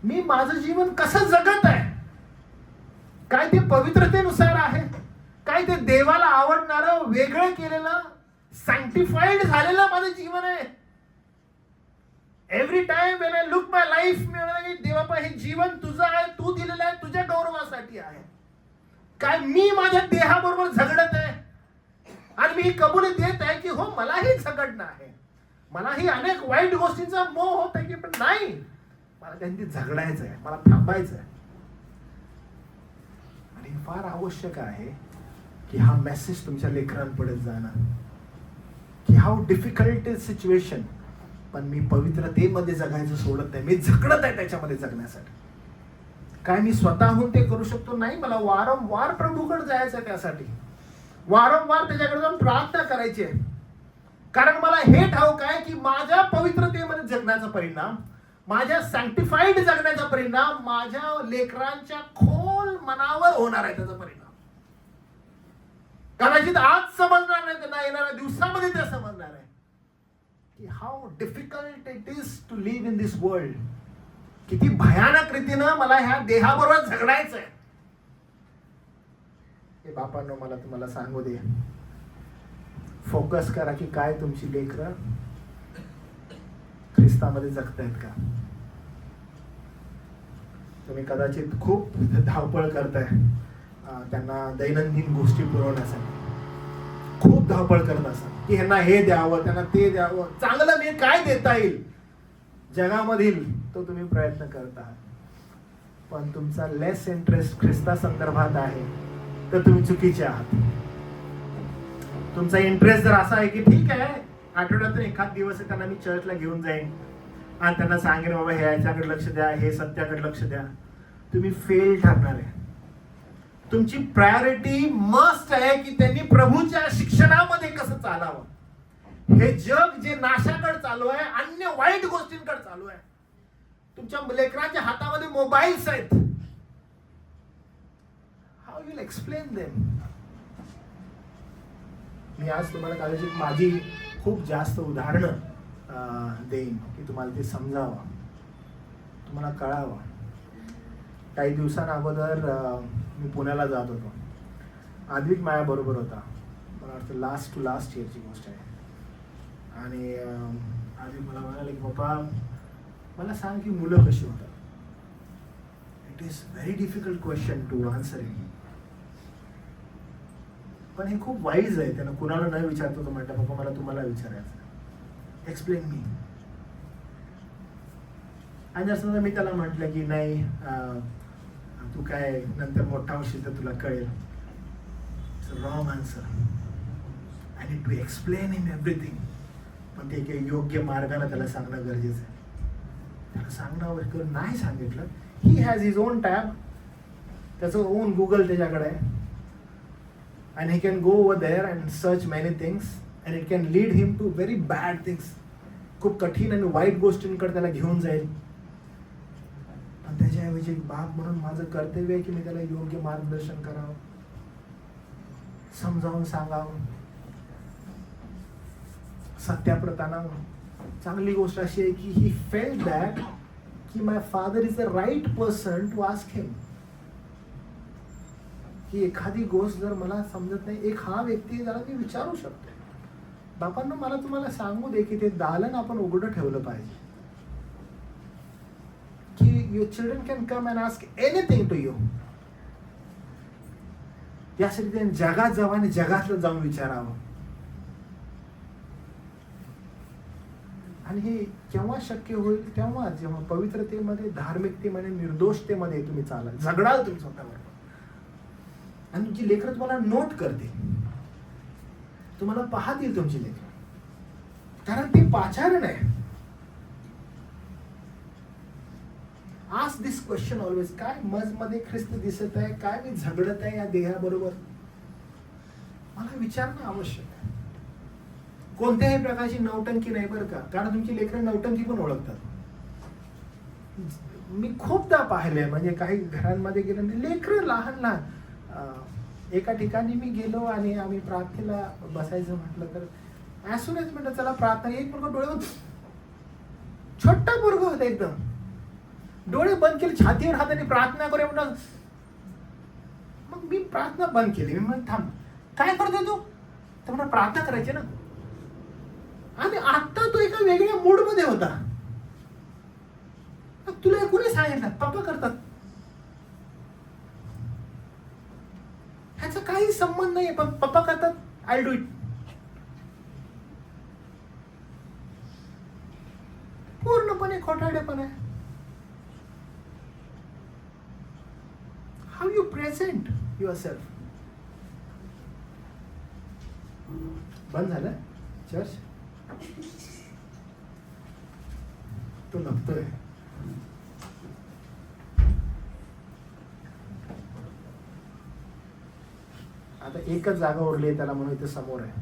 [SPEAKER 1] मी माझं जीवन कसं जगत आहे. काय ते पवित्रतेनुसार आहे, काय ते देवाला आवडणारं, वेगळं केलेलं, सॅन्क्टिफाईड झालेलं माझं जीवन आहे. Every time when I look my life, मी म्हणाले की देवापा हे जीवन तुझं आहे, तू दिलेलं आहे, तुझ्या गौरवासाठी आहे. काय मी माझ्या देहाबरोबर झगडत आहे आणि मी कबुली देत आहे की हो मलाही झगडणं आहे, मलाही अनेक वाईट गोष्टींचा मोह होत आहे की पण नाही, मला त्यांनी झगडायचं आहे, मला थांबायचं आहे. आणि फार आवश्यक आहे की हा मेसेज तुमच्या लेकरांपर्यंत जाणार की हाऊ डिफिकल्ट इज सिच्युएशन, पण मी पवित्रतेमध्ये जगायचं सोडत नाही, मी झगडत आहे त्याच्यामध्ये जगण्यासाठी. काय मी स्वतःहून ते करू शकतो? नाही, मला वारंवार प्रभूकडे जायचं आहे, त्यासाठी वारंवार त्याच्याकडे जाऊन प्रार्थना करायची आहे. कारण मला हे ठाऊक आहे की माझ्या पवित्रतेमध्ये जगण्याचा परिणाम, माझ्या सॅन्क्टिफाईड जगण्याचा परिणाम माझ्या लेकरांच्या खोल मनावर होणार आहे. त्याचा परिणाम कदाचित आज समजणार नाही, त्यांना येणाऱ्या दिवसामध्ये ते समजणार आहे की how difficult it is to live in this world. किती भयानक रीतीनं मला ह्या देहाबरोबर झगडायचं आहे. हे बापांनो मला तुम्हाला सांगू दे, फोकस करा की काय तुमची लेकरं ख्रिस्तामध्ये जगतायत का. तुम्ही कदाचित खूप धावपळ करताय त्यांना दैनंदिन गोष्टी पुरवण्यासाठी, खूप धावपळ करत असाल की ह्यांना हे द्यावं, त्यांना ते द्यावं, चांगलं मी काय देता येईल जगामधील तो तुम्ही प्रयत्न करता. पण तुमचा लेस इंटरेस्ट ख्रिस्ता संदर्भात आहे तर तुम्ही चुकीचे आहात. तुमचा इंटरेस्ट जर असा आहे की ठीक आहे आठवड्यातून एखाद दिवस त्यांना मी चर्चला घेऊन जाईन आणि त्यांना सांगेन बाबा हे याच्याकडे लक्ष द्या, हे सत्याकडे लक्ष द्या, तुम्ही फेल ठरणार आहे. तुमची प्रायोरिटी मस्ट आहे की त्यांनी प्रभूच्या शिक्षणामध्ये कसं चालावं. हे जग जे नाशाकडे चालू आहे, अन्य वाईट गोष्टींकडे चालू आहे. तुमच्या लेकरांच्या हातामध्ये मोबाईल्स आहेत. How will explain them. मी आज तुम्हाला कदाचित माझी खूप जास्त उदाहरणं देईन की तुम्हाला ते समजावं, तुम्हाला कळावं. काही दिवसांअगोदर मी पुण्याला जात होतो. आद्विक माझ्याबरोबर होता. मला वाटतं लास्ट टू लास्ट इयरची गोष्ट आहे. आणि आद्विक मला म्हणाले की पप्पा मला सांग की मुलं कशी होतात. It is very difficult question to answer it. पण हे खूप वाईज आहे. त्यानं कुणाला न विचारतो तो म्हणता पप्पा मला तुम्हाला विचारायचं, एक्सप्लेन मी. आणि असं मी त्याला म्हटलं की नाही तू काय नंतर मोठा होशील तर तुला कळेल. It's a wrong answer. I need to explain him everything. पण ते योग्य मार्गाने त्याला सांगणं गरजेचं आहे. त्याला सांगणं नाही सांगितलं. He has his on tab, त्याचं ओन गुगल त्याच्याकडे आहे. And he can go over there and search many things and it can lead him to very bad things. खूप कठीण आणि वाईट गोष्टींकडे त्याला घेऊन जाईल. पण त्याच्याऐवजी एक बाप म्हणून माझं कर्तव्य आहे की मी त्याला योग्य मार्गदर्शन करावं, समजावून सांगावं, सत्याप्रतानावं. चांगली गोष्ट अशी आहे की he felt that की my father is the right person to ask him. की एखादी गोष्ट जर मला समजत नाही, एक हा व्यक्ती जरा मी विचारू शकतो. बापांना मला तुम्हाला सांगू दे की ते दालन आपण उघडं ठेवलं पाहिजे की your children can come and ask anything to you. यासाठी त्यांनी जगात जावं आणि जगातलं जाऊन विचारावं. आणि हे केव्हा शक्य होईल, तेव्हा जेव्हा पवित्रतेमध्ये, धार्मिकतेमध्ये, निर्दोषतेमध्ये तुम्ही चालाल, झगडाल तुम्ही स्वतःवर. आणि तुमची लेकरं तुम्हाला नोट करते, तुम्हाला पाहतील तुमची लेकरं, कारण ते पाचारण आहे. आस्क दिस क्वेश्चन ऑलवेज, काय मजमध्ये ख्रिस्त दिसत आहे, काय मी झगडत आहे या देहाबरोबर, मला विचारणं आवश्यक आहे. कोणत्याही प्रकारची नौटंकी नाही बरं का, कारण तुमची लेकरं नौटंकी पण ओळखतात. मी खूपदा पाहिले, म्हणजे काही घरांमध्ये गेलं लेकरं लहान लहान. एका ठिकाणी मी गेलो आणि आम्ही प्रार्थनेला बसायचं म्हटलं तर ॲसुनच म्हटलं चला प्रार्थना. एक मुलगा डोळे बंद, छोटा पोरग होता एकदम, डोळे बंद केले, छातीवर हाताने प्रार्थना करूया म्हटलं. मग मी प्रार्थना बंद केली. मी म्हणत थांब, काय करतोय तू? तर म्हणा प्रार्थना करायची ना. आणि आता तो एका वेगळ्या मूड मध्ये होता. तुला कोणी सांगितलं? पप्पा करतात. ह्याचा काही संबंध नाही, पण पप्पा करतात, आय डू इट. पूर्णपणे खोटारडेपणा आहे. How you present your self. बंद झालं चर्च? तो नव्हतोय. आता एकच जागा उरली आहे त्याला, म्हणून इथे समोर आहे.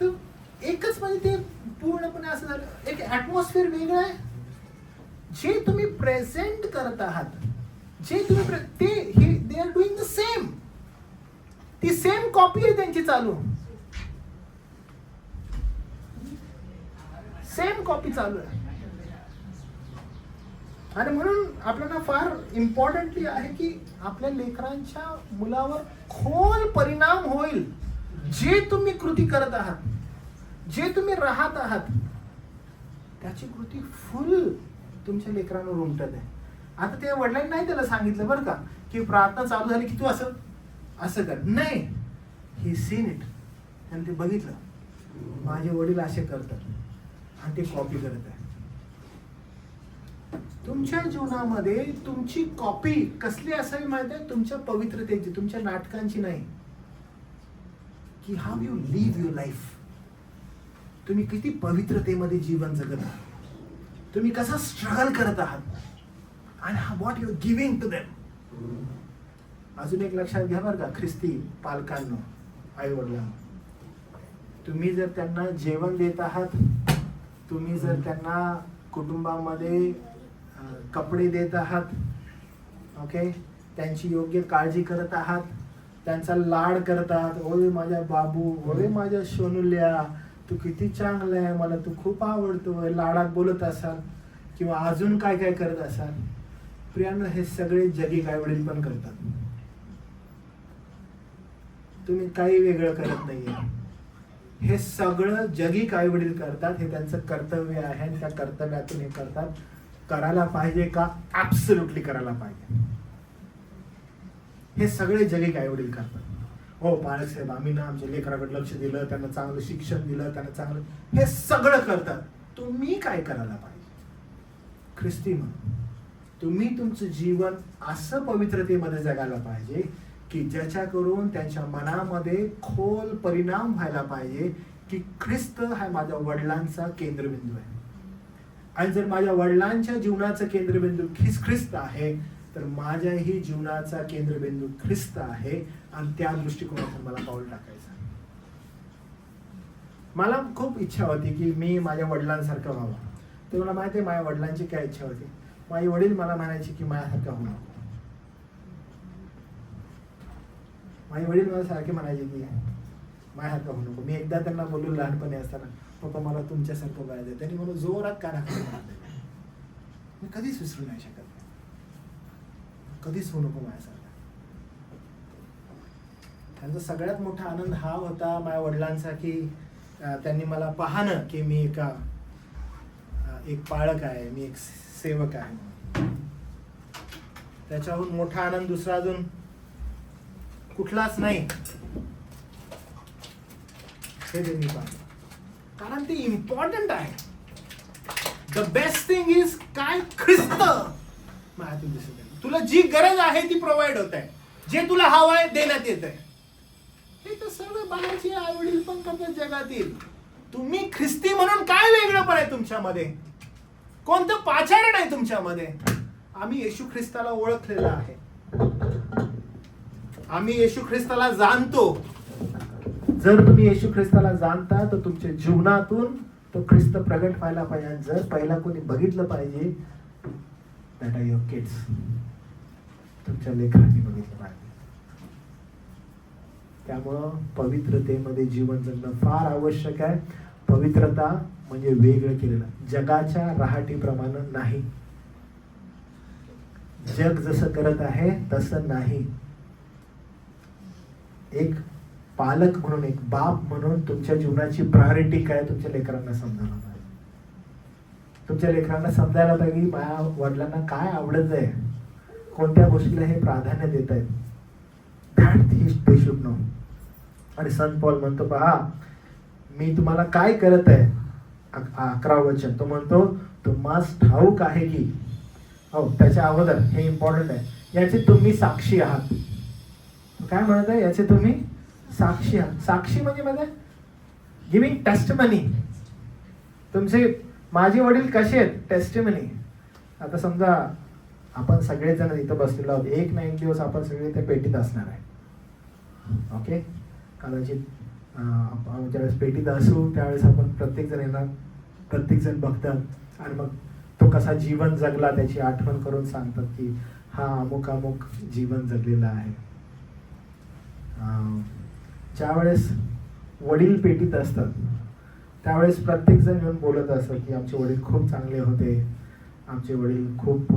[SPEAKER 1] तर एकच म्हणजे ते पूर्णपणे असं झालं, एक ऍटमॉस्फिअर वेगळं आहे. जे तुम्ही प्रेझेंट करत आहात, जे तुम्ही they are doing the same. ती सेम कॉपी आहे त्यांची चालू, सेम कॉपी चालू आहे. आणि म्हणून आपल्याला फार इम्पॉर्टंटली आहे की आपल्या लेकरांच्या मुलावर खोल परिणाम होईल. जे तुम्ही कृती करत आहात, जे तुम्ही राहत आहात, त्याची कृती फुल तुमच्या लेकरांवर उमटत आहे. आता त्या वडिलांनी नाही त्याला सांगितलं बरं का की प्रार्थना चालू झाली की तू असं असं कर. नाही, ही सीन इट. आणि ते बघितलं माझे वडील असे करतात आणि ते कॉपी करत आहे. तुमच्या जीवनामध्ये तुमची कॉपी कसली असावी माहिती आहे? तुमच्या पवित्रतेची, तुमच्या नाटकांची नाही. की how you live your life. तुम्ही किती पवित्रतेमध्ये जीवन जगत आहात, तुम्ही कसं स्ट्रगल करत आहात, आणि what you giving to them. अजून एक लक्षात घ्या बरं का, ख्रिस्ती पालकांनो, आई वडिलांनो, तुम्ही जर त्यांना जेवण देत आहात, तुम्ही जर त्यांना कुटुंबामध्ये कपडे देत आहात, ओके, त्यांची योग्य काळजी करत आहात, त्यांचा लाड करत आहात, ओय माझ्या बाबू, ओय माझ्या सोनुल्या, तू किती चांगलं आहे, मला तू खूप आवडतो, लाडात बोलत असाल किंवा अजून काय काय करत असाल, प्रियांनो, हे सगळे जगी आईवडील पण करतात. तुम्ही काही वेगळं करत नाहीये. हे सगळं जगी आईवडील करतात. हे त्यांचं कर्तव्य आहे आणि त्या कर्तव्यातून हे करतात. करायला पाहिजे का? ऍब्सोल्युटली करायला पाहिजे. हे सगळे जगी आईवडील करतात. हो पालक साहेब, आम्ही ना आमच्या लेकराकडे लक्ष दिलं, त्यांना चांगलं शिक्षण दिलं, त्यांना चांगलं, हे सगळं करतात. तुम्ही काय करायला पाहिजे? ख्रिस्ती म्हणून तुम्ही तुमचं जीवन असं पवित्रतेमध्ये जगायला पाहिजे की ज्याच्याकडून त्यांच्या मनामध्ये खोल परिणाम व्हायला पाहिजे की ख्रिस्त हा माझ्या वडिलांचा केंद्रबिंदू आहे. आणि जर माझ्या वडिलांच्या जीवनाचा केंद्रबिंदू ख्रिस्त आहे, तर माझ्याही जीवनाचा केंद्रबिंदू ख्रिस्त आहे. आणि त्या दृष्टिकोनातून मला पाऊल टाकायचं. मला खूप इच्छा होती की मी माझ्या वडिलांसारखं व्हावं. तर मला माहिती आहे माझ्या वडिलांची काय इच्छा होती. माझे वडील मला म्हणायचे की माझ्यासारखं होऊ नको. माझे वडील मला सारखे म्हणायचे की माझ्यासारखं होऊ नको. मी एकदा त्यांना बोललो लहानपणी असताना, पप्पा मला तुमच्यासारखं व्हायचं. त्यांनी म्हणून जोरात कानाखाली मारले. मी कधीच विसरू नाही शकत. कधीच होऊ नको माझ्यासारखं. त्यांचा सगळ्यात मोठा आनंद हा होता माझ्या वडिलांचा की त्यांनी मला पाहणं की मी एक पाळक आहे, मी एक सेवक आहे. त्याच्याहून मोठा आनंद दुसरा अजून कुठलाच नाही. हे त्यांनी पाहिलं, कारण ते इम्पॉर्टंट आहे. द बेस्ट थिंग इज काय? ख्रिस्त माझ्यातून दिसत आहे. तुला जी गरज आहे ती प्रोव्हाइड होत आहे. जे तुला हवं आहे देण्यात येत आहे. हे तर सगळं बाहेरचे आई वडील पण करतात जगातील. तुम्ही ख्रिस्ती म्हणून काय वेगळं पण आहे तुमच्यामध्ये? कोणतं पाचारण आहे तुमच्यामध्ये? आम्ही येशू ख्रिस्ताला ओळखलेलं आहे. आम्ही येशू ख्रिस्ताला जाणतो. जर तुम्ही येशू ख्रिस्ताला जाणता तर तुमच्या जीवनातून तो ख्रिस्त प्रगट व्हायला पाहिजे. जर पहिला कोणी बघितलं पाहिजे, दॅट आर युअर किड्स. तुमच्या लेकरांनी बघितलं पाहिजे. त्यामुळं पवित्रतेमध्ये जीवन जगणं फार आवश्यक आहे. पवित्रता म्हणजे वेगळं केलेलं, जगाच्या रहाटीप्रमाणे नाही. जग जसं करत आहे तसं नाही. एक पालक म्हणून, एक बाप म्हणून तुमच्या जीवनाची प्रायोरिटी काय तुमच्या लेकरांना समजायला पाहिजे. तुमच्या लेकरांना समजायला पाहिजे माझ्या वडिलांना काय आवडत आहे, कोणत्या गोष्टीला हे प्राधान्य देत आहेत. That they should know. आणि संत पॉल म्हणतो, पहा मी तुम्हाला काय करत आहे. 11 वचन तो म्हणतो, तुम्हास ठाऊक आहे की, हो त्याच्या अगोदर हे इम्पॉर्टंट आहे, याचे तुम्ही साक्षी आहात. काय म्हणत आहे? याचे तुम्ही साक्षी आहात. साक्षी म्हणजे मध्ये गिव्हिंग टेस्टिमनी. तुमचे माझे वडील कसे आहेत? टेस्टिमनी. आता समजा आपण सगळेजण इथं बसलेलो आहोत, एक ना एक दिवस आपण सगळे त्या पेटीत असणार आहे. ओके, कदाचित ज्यावेळेस पेटीत असू त्यावेळेस आपण प्रत्येक जण येणार, प्रत्येक जण बघतात आणि मग तो कसा जीवन जगला त्याची आठवण करून सांगतात की हा अमुक अमुक जीवन जगलेला आहे. ज्यावेळेस वडील पेटीत असतात त्यावेळेस प्रत्येक जण येऊन बोलत असतात की आमचे वडील खूप चांगले होते, आमचे वडील खूप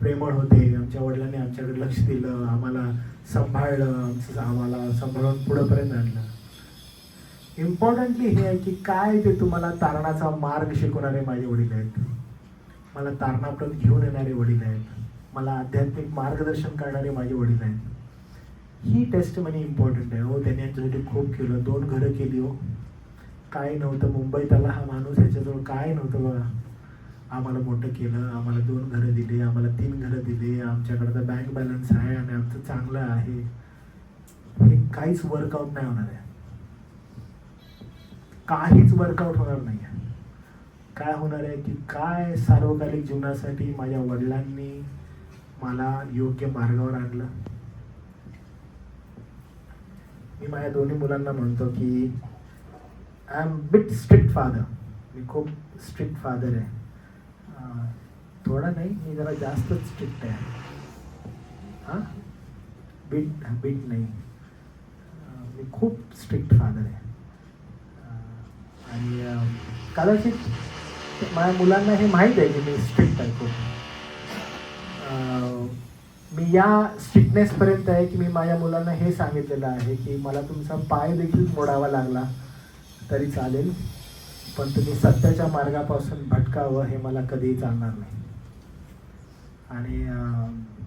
[SPEAKER 1] प्रेमळ होते. आमच्या वडिलांनी आमच्याकडे लक्ष दिलं, आम्हाला सांभाळलं, आम्हाला सांभाळून पुढंपर्यंत आणलं. इम्पॉर्टंटली हे आहे की काय ते तुम्हाला तारणाचा मार्ग शिकवणारे माझे वडील आहेत, मला तारणापर्यंत घेऊन येणारे वडील आहेत, मला आध्यात्मिक मार्गदर्शन करणारे माझे वडील आहेत. ही टेस्टमनी इम्पॉर्टंट आहे. हो, त्यांनी यांच्यासाठी खूप केलं, 2 घरं केली. हो, काय नव्हतं मुंबईत आला हा माणूस, ह्याच्याजवळ काय नव्हतं बघा, आम्हाला मोठं केलं, आम्हाला 2 घरं दिली, आम्हाला 3 घरं दिली, आमच्याकडे तर बँक बॅलन्स आहे आणि आमचं चांगलं आहे. हे काहीच वर्कआउट नाही होणार आहे, काहीच वर्कआउट होणार नाही आहे. काय होणार आहे की काय सार्वकालिक जीवनासाठी माझ्या वडिलांनी मला योग्य मार्गावर आणलं. मी माझ्या दोन्ही मुलांना म्हणतो की I am bit strict father. मी खूप स्ट्रिक्ट फादर आहे. थोडा नाही, मी जरा जास्तच स्ट्रिक्ट आहे. हां, बीट नाही, मी खूप स्ट्रिक्ट फादर आहे. आणि कदाचित माझ्या मुलांना हे माहीत आहे की मी स्ट्रिक्ट आहे खूप. मी या स्ट्रिक्टनेसपर्यंत आहे की मी माझ्या मुलांना हे सांगितलेलं आहे की मला तुमचा पाय देखील मोडावा लागला तरी चालेल, पण तुम्ही सत्याच्या मार्गापासून भटकावं हे मला कधीही चालणार नाही. आणि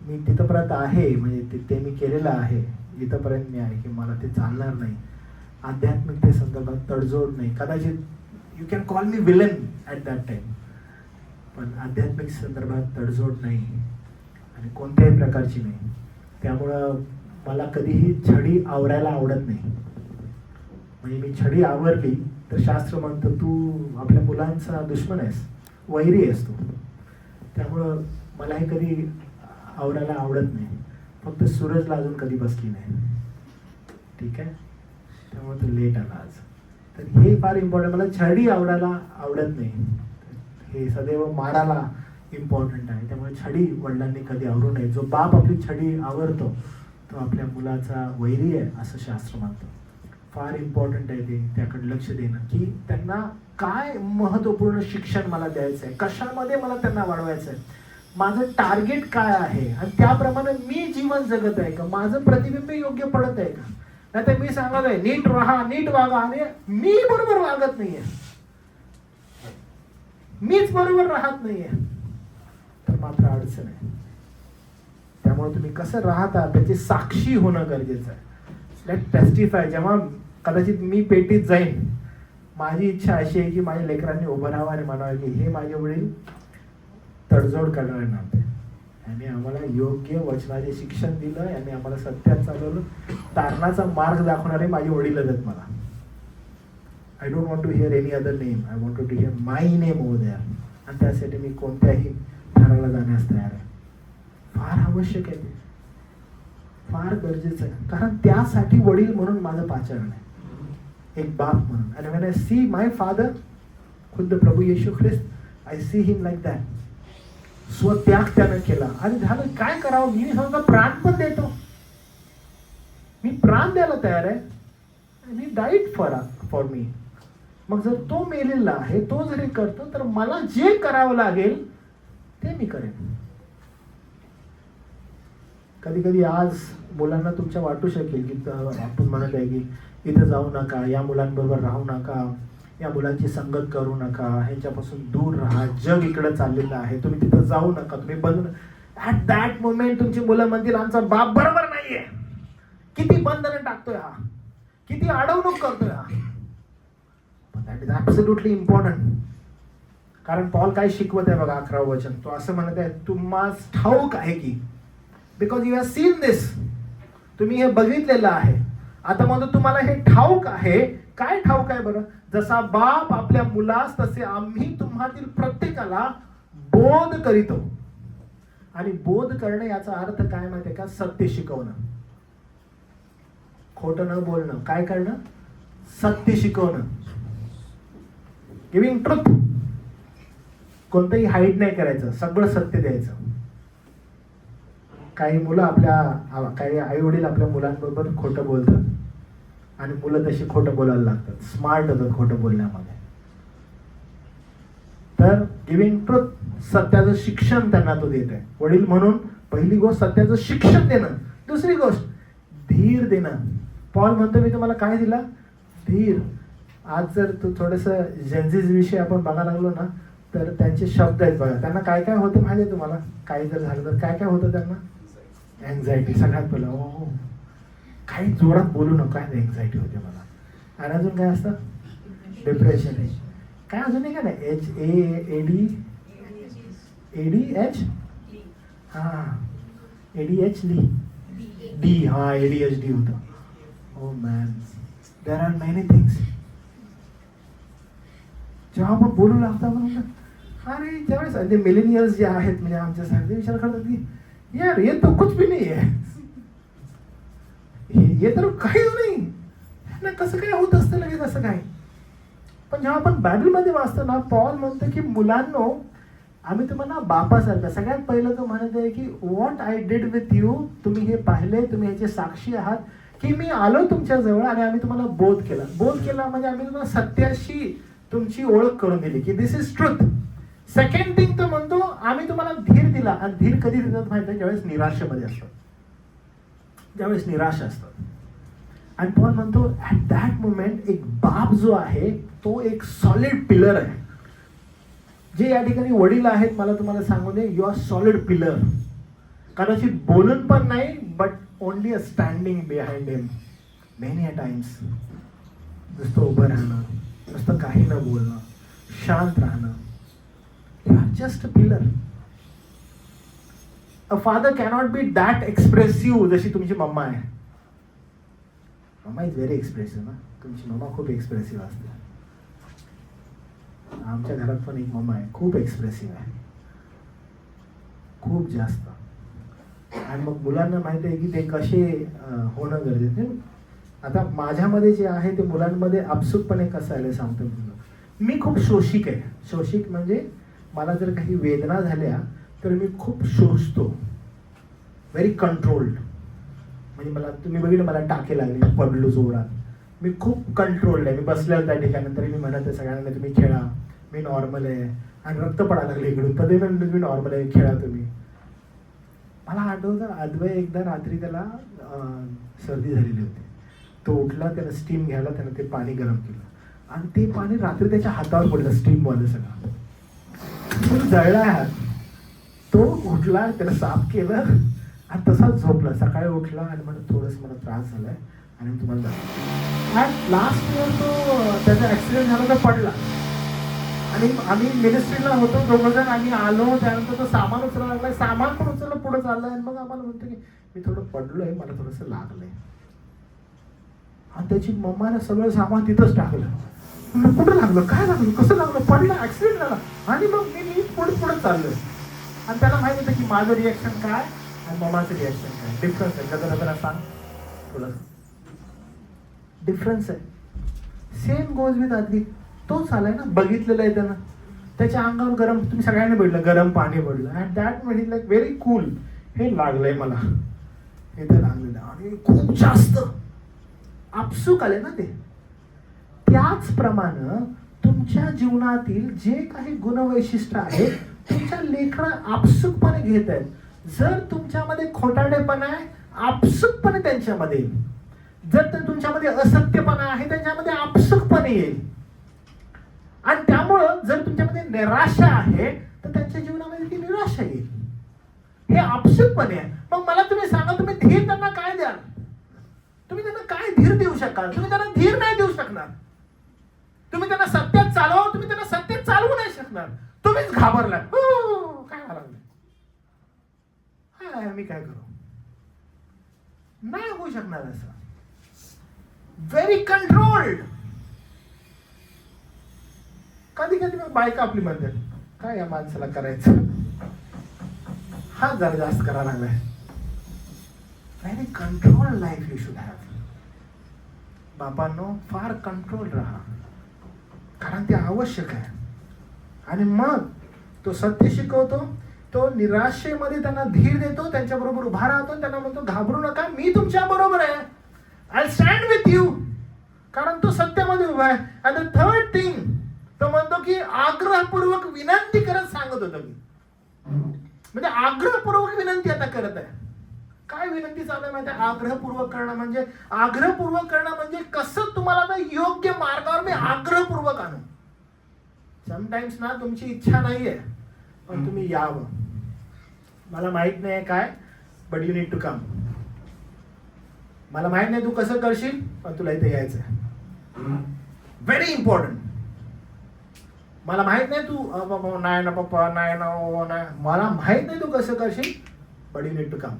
[SPEAKER 1] मी तिथंपर्यंत आहे, म्हणजे ते मी केलेलं आहे, इथंपर्यंत मी आहे की मला ते चालणार नाही. आध्यात्मिकतेसंदर्भात तडजोड नाही. कदाचित you can call me villain at that time, पण आध्यात्मिक संदर्भात तडजोड नाही आणि कोणत्याही प्रकारची नाही. त्यामुळं मला कधीही छडी आवरायला आवडत नाही. म्हणजे मी छडी आवरली तर शास्त्र म्हणतं तू आपल्या मुलांचा दुश्मन आहेस, वैरी आहेस तू. त्यामुळं मला हे कधी आवरायला आवडत नाही. फक्त सूरजला अजून कधी बसली नाही. ठीक आहे, त्यामुळे तो लेट आला आज. तर हे फार इम्पॉर्टंट. मला छडी आवडायला आवडत नाही, हे सदैव मारायला इम्पॉर्टंट आहे. त्यामुळे छडी वडिलांनी कधी आवरू नये. जो बाप आपली छडी आवरतो तो आपल्या मुलाचा वैरी आहे असं शास्त्र मानतं. फार इम्पॉर्टंट आहे ते, त्याकडे लक्ष देणं की त्यांना काय महत्त्वपूर्ण शिक्षण मला द्यायचं आहे, कशामध्ये मला त्यांना वाढवायचं आहे, माझं टार्गेट काय आहे आणि त्याप्रमाणे मी जीवन जगत आहे का, माझं प्रतिबिंब योग्य पडत आहे का. नाही तर मी सांगत आहे नीट राहा, नीट वागा, आणि मी बरोबर वागत नाहीये, मीच बरोबर राहत नाहीये, तर मात्र अडचण आहे. त्यामुळे तुम्ही कसं राहता त्याची साक्षी होणं गरजेचं आहे. लेट टेस्टिफाय. जेव्हा कदाचित मी पेटीत जाईन, माझी इच्छा अशी आहे की माझ्या लेकरांनी उभं राहावं आणि म्हणावं की हे माझे वडील तडजोड करणारे नव्हते, यांनी आम्हाला योग्य वचनाचे शिक्षण दिलं, यांनी आम्हाला सत्यात चालवलं, तारणाचा मार्ग दाखवणारे माझे वडील आहेत मला. I don't want to hear any other name, I want to hear my name over there. आणि त्यासाठी मी कोणत्याही थराला जाण्यास तयार आहे. फार आवश्यक आहे ते, फार गरजेचं आहे. कारण त्यासाठी वडील म्हणून माझं पाचारण आहे, एक बाप म्हणून. आणि when I see my father, खुद्द प्रभू Yeshu Khrist, I see him like that. स्वत्याग त्यानं केला आणि झालं काय करावं, मी समजा प्राण पण देतो, मी प्राण द्यायला तयार आहे. मी डाईट फॉर मी. मग जर तो मेलेला आहे, तो जरी करतो, तर मला जे करावं लागेल ते मी करेन. कधी कधी आज मुलांना तुमच्या वाटू शकेल की आपण म्हणत आहे की इथे जाऊ नका, या मुलांबरोबर राहू नका, या मुलांची संगत करू नका, ह्यांच्यापासून दूर राहा, जग इकडे चाललेलं आहे, तुम्ही तिथं जाऊ नका, तुम्ही बंद. ॲट दॅट मोमेंट तुमची मुलं म्हणतील आमचा बाप बरोबर नाहीये, किती बंधनं टाकतोय हा, किती अडवणूक करतोय हा. That is absolutely important. कारण पॉल काय शिकवत आहे बघा, 11व वचन. तो असं म्हणत आहे, तुम्हास ठाऊक आहे की, because you have seen this, तुम्ही हे बघितलेलं आहे. आता म्हणतो तुम्हाला हे ठाऊक आहे. काय ठाऊक आहे बरं? जसा बाप आपल्या मुलास, तसे आम्ही तुम्हातील प्रत्येकाला बोध करीतो. आणि बोध करणं याचा अर्थ काय माहितीये का? सत्य शिकवणं, खोटं न बोलणं. काय करणं? सत्य शिकवणं, गिव्हिंग ट्रुथ. कोणतंही हाईड नाही करायचं, सगळं सत्य द्यायचं. काही मुलं काही आई वडील आपल्या मुलांबरोबर खोटं बोलतात आणि मुलं तशी खोटं बोलायला लागतात, स्मार्ट होतात खोटं बोलण्यामध्ये. तर गिव्हिंग ट्रुथ, सत्याचं शिक्षण त्यांना तो देत आहे. वडील म्हणून पहिली गोष्ट सत्याचं शिक्षण देणं. दुसरी गोष्ट धीर देणं. पॉल म्हणतो मी तुम्हाला काय दिला? धीर. आज जर तू थोडंसं जेन्झीज विषयी आपण बघायला लागलो ना, तर त्यांचे शब्द आहेत बघा. त्यांना काय काय होतं माहिती आहे तुम्हाला? काही जर झालं तर काय काय होतं त्यांना? एन्झायटी. सगळ्यात पहिलं हो, काही जोरात बोलू नका, एन्झायटी होते मला. आणि अजून काय असतं? डिप्रेशन आहे. काय अजून आहे का नाही? ADHD होतं. हो man, there are many things. जेव्हा आपण बोलू लागतो म्हणून अरे ज्यावेळेस ते मिलेनियल्स जे आहेत म्हणजे आमच्यासाठी विचार करतात की यार ये तो कुछ भी नाही आहे, हे तर काहीच नाही ना, कसं काय होत असतं लगेच असं काय. पण जेव्हा आपण बायबलमध्ये वाचतो ना, पॉल म्हणतो की मुलांनो आम्ही तुम्हाला बापासारखं. सगळ्यात पहिलं तो म्हणत आहे की what I did with you, तुम्ही हे पाहिले, तुम्ही ह्याचे साक्षी आहात की मी आलो तुमच्या जवळ आणि आम्ही तुम्हाला बोध केला. बोध केला म्हणजे आम्ही तुम्हाला सत्याशी तुमची ओळख करून दिली की दिस इज ट्रुथ. सेकंड थिंग तो म्हणतो आम्ही तुम्हाला धीर दिला. आणि धीर कधी देतात माहिती आहे? ज्यावेळेस निराशेमध्ये असतात, ज्यावेळेस निराश असतात. आणि पॉल म्हणतो ॲट दॅट मोमेंट एक बाप जो आहे तो एक सॉलिड पिलर आहे. जे या ठिकाणी वडील आहेत मला तुम्हाला सांगू दे, यू आर सॉलिड पिलर. कदाचित बोलून पण नाही, but only a standing behind him many a times. नुसतं उभं राहणं, नुसतं काही न बोलणं, शांत राहणं. You are just a pillar. A father cannot be that expressive जशी तुमची मम्मा आहे. मम्मा इज व्हेरी एक्सप्रेसिव्ह ना, तुमची मम्मा खूप एक्सप्रेसिव्ह असते. आमच्या घरात पण एक मम्मा आहे, खूप एक्सप्रेसिव्ह आहे, खूप जास्त. आणि मग मुलांना माहिती आहे की ते कसे होणं गरजेचं. आता माझ्यामध्ये जे आहे ते मुलांमध्ये आपसूकपणे कसं आलं सांगतो तुला. मी खूप शोषिक आहे. शोषिक म्हणजे मला जर काही वेदना झाल्या तर मी खूप शोषतो, व्हेरी कंट्रोल्ड. म्हणजे मला तुम्ही बघितलं मला टाके लागले, मी पडलो जोरात, मी खूप कंट्रोल्ड आहे. मी बसल्या त्या ठिकाणी तरी मी म्हणत आहे सगळ्यांना तुम्ही खेळा, मी नॉर्मल आहे. आणि रक्त पडायला लागले इकडून तरी पण मी नॉर्मल आहे, खेळा तुम्ही. मला आठवतं अद्वय एकदा रात्री त्याला सर्दी झालेली होती. तो उठला, त्यानं स्टीम घ्यायला, त्यानं ते पाणी गरम केलं आणि ते पाणी रात्री त्याच्या हातावर पडलं, स्टीमवालं सगळं. तो जळला हात. तो उठला, त्याला साफ केलं आणि तसाच झोपला. सकाळी उठला आणि म्हणत थोडंसं मला त्रास झालाय आणि मी तुम्हाला जातो. आणि लास्ट इयर तो त्याचा ॲक्सिडेंट झाला तर पडला आणि आम्ही मिनिस्ट्रीला होतो दोघं जण. आम्ही आलो, त्यानंतर तो सामान उचलायला लागलाय, सामान पण उचललं, पुढे चाललंय. आणि मग आम्हाला म्हणतो की मी थोडं पडलोय, मला थोडंसं लागलंय. आणि त्याची मम्माने सगळं सामान तिथंच टाकलं. कुठं लागलं, काय लागलं, कसं लागलं, पडलं, ऍक्सिडेंट झाला. आणि मग मी पुढे चाललोय. आणि त्याला माहित होतं की माझं रिॲक्शन काय आणि मम्माचं रिॲक्शन काय. डिफरन्स आहे. कधी त्याला सांग थोडं डिफरन्स आहे. सेम गोज विथ आधी. तोच आलाय ना, बघितलेलं आहे त्यानं. त्याच्या अंगावर गरम, तुम्ही सगळ्यांनी बघितलं, गरम पाणी पडलं. And that minute like very cool. हे लागलंय मला, हे तर लागलेलं आणि खूप जास्त आपसूक आले ना ते. त्याचप्रमाणे तुमच्या जीवनातील जे काही गुणवैशिष्ट्य आहेत तुमच्या लेकरं आपसूकपणे घेत आहेत. जर तुमच्यामध्ये खोटाडेपणा आहे, आपसूकपणे त्यांच्यामध्ये येईल. जर तुमच्यामध्ये असत्यपणा आहे, त्यांच्यामध्ये आपसूकपणे येईल. आणि त्यामुळं जर तुमच्यामध्ये निराशा आहे तर त्यांच्या जीवनामध्ये ती निराशा येईल. हे आपसूकपणे आहे. मग मला तुम्ही सांगा, तुम्ही धीर त्यांना काय द्याल? तुम्ही त्यांना काय धीर देऊ शकाल? तुम्ही त्यांना धीर नाही देऊ शकणार. तुम्ही त्यांना सत्यात चालवा, तुम्ही त्यांना सत्यात चालवू नाही शकणार. तुम्हीच घाबरलाय, काय व्हायला लागलं, मी काय करू, नाही होऊ शकणार असं. Very controlled. कधी कधी मग बायका आपली म्हणतात काय या माणसाला करायचं, हा जरा जास्त करायला लागलाय. Very control life you should have. बापांनो फार कंट्रोल राहा, कारण ते आवश्यक आहे. आणि मग तो सत्य शिकवतो, तो निराशेमध्ये त्यांना धीर देतो, त्यांच्याबरोबर उभा राहतो, त्यांना म्हणतो घाबरू नका, मी तुमच्या बरोबर आहे, आय स्टँड विथ यू, कारण तो सत्यामध्ये उभा आहे. आणि थर्ड थिंग तो म्हणतो की आग्रहपूर्वक विनंती करत सांगत होतो मी, म्हणजे आग्रहपूर्वक विनंती आता करत आहे. काय विनंती चालू आहे माहिती आहे? आग्रहपूर्वक करणं म्हणजे कसं तुम्हाला ना योग्य मार्गावर मी आग्रहपूर्वक आणू. समटाइम्स ना तुमची इच्छा नाहीये पण तुम्ही यावं. मला माहित नाही काय, but you need to come. मला माहित नाही तू कसं करशील पण तुला इथे यायचंय. Very important. मला माहित नाही तू नाही ना पप्पा, नाही ना ओ नाही, मला माहित नाही तू कसं करशील, but you need to come.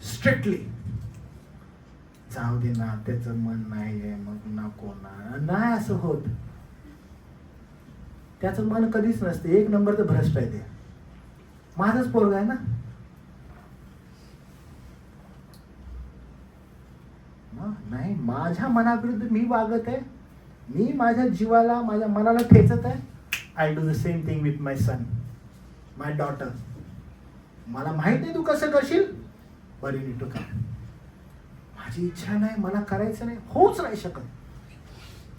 [SPEAKER 1] Strictly. जाऊ दे ना, त्याचं मन नाहीये मग नको ना, नाही असं होत. त्याचं मन कधीच नसते. एक नंबर तर भ्रष्ट आहे ते. माझंच पोरगा आहे ना. नाही, माझ्या मनाविरुद्ध मी वागत आहे, मी माझ्या जीवाला माझ्या मनाला ठेचत आहे. I do the same thing with my son, my daughter. मला माहित नाही तू कसं करशील, but you need to come. माझी इच्छा नाही, मला करायचं नाही, होऊच नाही शकत.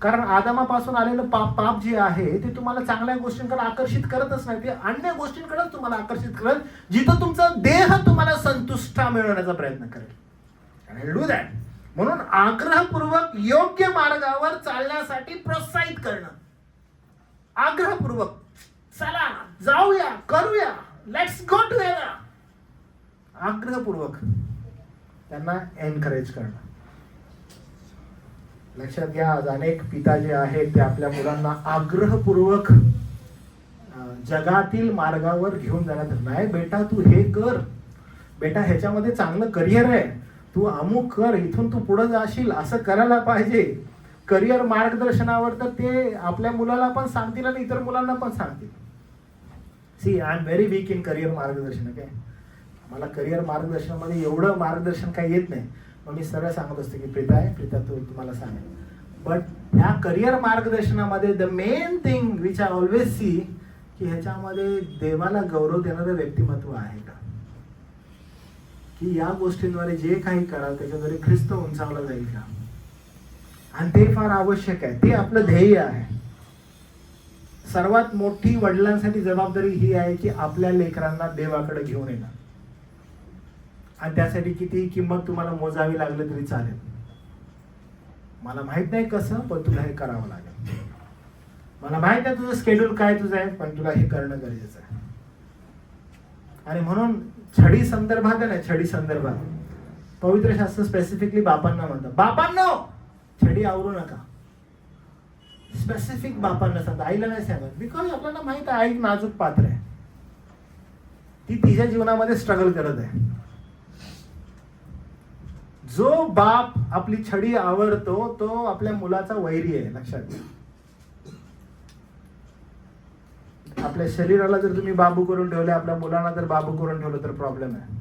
[SPEAKER 1] कारण आदामापासून आलेलं पाप जे आहे ते तुम्हाला चांगल्या गोष्टींकडे आकर्षित करतच नाही, ते अन्य गोष्टींकडेच तुम्हाला आकर्षित करत, जिथं तुमचा देह तुम्हाला संतुष्टा मिळवण्याचा प्रयत्न करेल. Do that. म्हणून आग्रहपूर्वक योग्य मार्गावर चालण्यासाठी प्रोत्साहित करणं. आग्रहपूर्वक चला जाऊया, करूया, लेट्स गो टुगेदर. आग्रहपूर्वक त्यांना एनकरेज करणं. लक्षात घ्या, आज अनेक पिता जे आहेत ते आपल्या मुलांना आग्रहपूर्वक जगातील मार्गावर घेऊन जाण्यात, नाही बेटा तू हे कर, बेटा ह्याच्यामध्ये चांगलं करिअर आहे, तू अमुक कर, इथून तू पुढे जाशील, असं करायला पाहिजे. करिअर मार्गदर्शनावर तर ते आपल्या मुलाला पण सांगतील आणि इतर मुलांना पण सांगतील. See, I am very weak in career मार्गदर्शन. ओके, मला करिअर मार्गदर्शनामध्ये एवढं मार्गदर्शन काही येत नाही. मग मी सरळ सांगत असतो की प्रीता तू तुम्हाला सांगेल. बट ह्या करिअर मार्गदर्शनामध्ये the main thing which I always see, की ह्याच्यामध्ये देवाला गौरव देणारं व्यक्तिमत्व आहे का, की या गोष्टींद्वारे जे काही कराल त्याच्याद्वारे ख्रिस्त उंचावला जाईल का. आणि ते फार आवश्यक आहे, ते आपलं ध्येय आहे. सर्वात मोठी वडिलांसाठी जबाबदारी ही आहे की आपल्या लेकरांना देवाकडे घेऊन येणं. आणि त्यासाठी किती किंमत तुम्हाला मोजावी लागली तरी चालेल. मला माहित नाही कसं, पण तुला हे करावं लागेल. मला माहित नाही तुझं स्केड्यूल काय तुझं आहे, पण तुला हे करणं गरजेचं आहे. आणि म्हणून छडी संदर्भात आहे ना, छडी संदर्भात पवित्र शास्त्र स्पेसिफिकली बापांना म्हणतं, बापांनो छडी आवरू नका. स्पेसिफिक बापांना सांगतं, आईला नाही सांगत. बिकॉज आपल्याला माहित आहे आई नाजूक पात्र आहे, ती तिच्या जीवनामध्ये स्ट्रगल करत आहे. जो बाप आपली छडी आवरतो तो आपल्या मुलाचा वैरी आहे. लक्षात घ्या. आपल्या शरीराला जर तुम्ही बाबू करून ठेवले, आपल्या मुलांना जर बाबू करून ठेवलं तर प्रॉब्लेम आहे.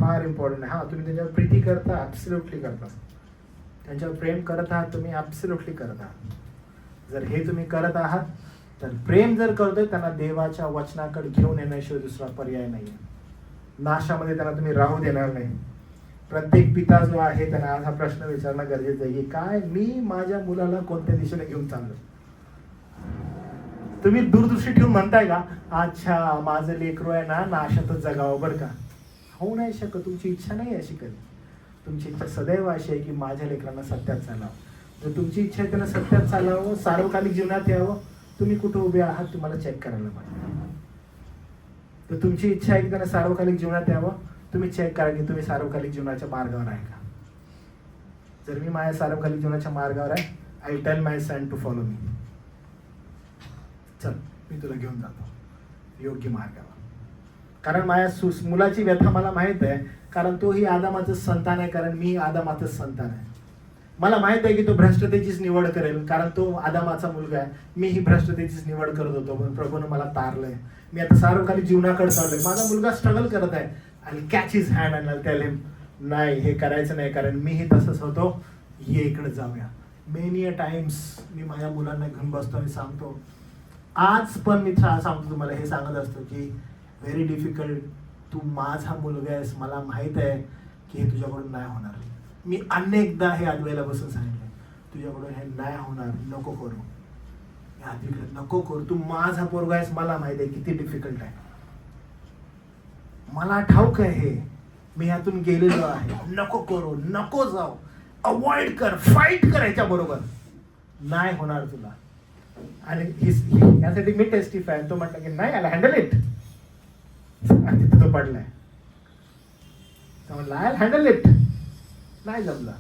[SPEAKER 1] फार इम्पॉर्टंट आहे. हा, तुम्ही त्यांच्यावर प्रीती करता, ऍब्सोल्युटली करता, त्यांच्यावर प्रेम करत आहात तुम्ही, ऍब्सोल्युटली करत आहात. जर हे तुम्ही करत आहात तर प्रेम जर करतोय, त्यांना देवाच्या वचनाकडे घेऊन येण्याशिवाय दुसरा पर्याय नाही. नाशामध्ये त्यांना तुम्ही राहू देणार नाही. प्रत्येक पिता जो आहे त्यांना आज हा प्रश्न विचारणं गरजेचं आहे की काय मी माझ्या मुलाला कोणत्या दिशेने घेऊन चाललो. तुम्ही दूरदृष्टी ठेवून म्हणताय का, अच्छा माझं लेकरू आहे ना नाशातच जगावं बरं का. होऊ नाही शकत. तुमची इच्छा नाही अशी कधी. तुमची इच्छा सदैव अशी आहे की माझ्या लेकरांना सत्यात चालावं. जर तुमची इच्छा आहे त्यांना सत्यात चालावं, सार्वकालिक जीवनात यावं, तुम्ही कुठे उभे आहात तुम्हाला चेक करायला पाहिजे. तर तुमची इच्छा आहे की त्यांना सार्वकालिक जीवनात यावं, तुम्ही चेक करा की तुम्ही सार्वकालिक जीवनाच्या मार्गावर आहे का. जर मी माझ्या सार्वकालिक जीवनाच्या मार्गावर आहे, I tell my son to follow me. चल मी तुला घेऊन जातो योग्य मार्गावर. कारण माझ्या मुलाची व्यथा मला माहित आहे, कारण तो ही आदामाचं संतान आहे, कारण मी आदामाचंच संतान आहे. मला माहित आहे की तो भ्रष्टतेचीच निवड करेल, कारण तो आदामाचा मुलगा आहे. मी ही भ्रष्टतेचीच निवड करत होतो, पण प्रभूने मला तारलंय. मी आता सार्वकालिक जीवनाकडे चाललोय. माझा मुलगा स्ट्रगल करत आहे. I catch his hand and I tell him, नाही हे करायचं नाही, कारण मीही तसंच होतो, ये इकडे जाऊया. मेनी अ टाइम्स मी माझ्या मुलांना घेऊन बसतो आणि सांगतो. आज पण मी सांगतो तुम्हाला, हे सांगत असतो की व्हेरी डिफिकल्ट, तू माझा मुलगा आहेस, मला माहित आहे की हे तुझ्याकडून नाही होणार. मी अनेकदा हे आदवेला बसून सांगितलं, तुझ्याकडून हे नाही होणार, नको करू. नको करू, तू माझा पोरगा आहेस, मला माहिती आहे किती डिफिकल्ट आहे, मला ठाऊक आहे हे, मी ह्यातून गेलेलो आहे, नको करू, नको जाऊ, अवॉइड कर, फाईट कर याच्या बरोबर, नाही होणार तुला. आणि यासाठी मी टेस्टिफाय, तो म्हटलं की नाही, आय हँडल इट, आणि तिथे तो पडलाय. म्हटलं आय हँडल इट, नाही जमलं.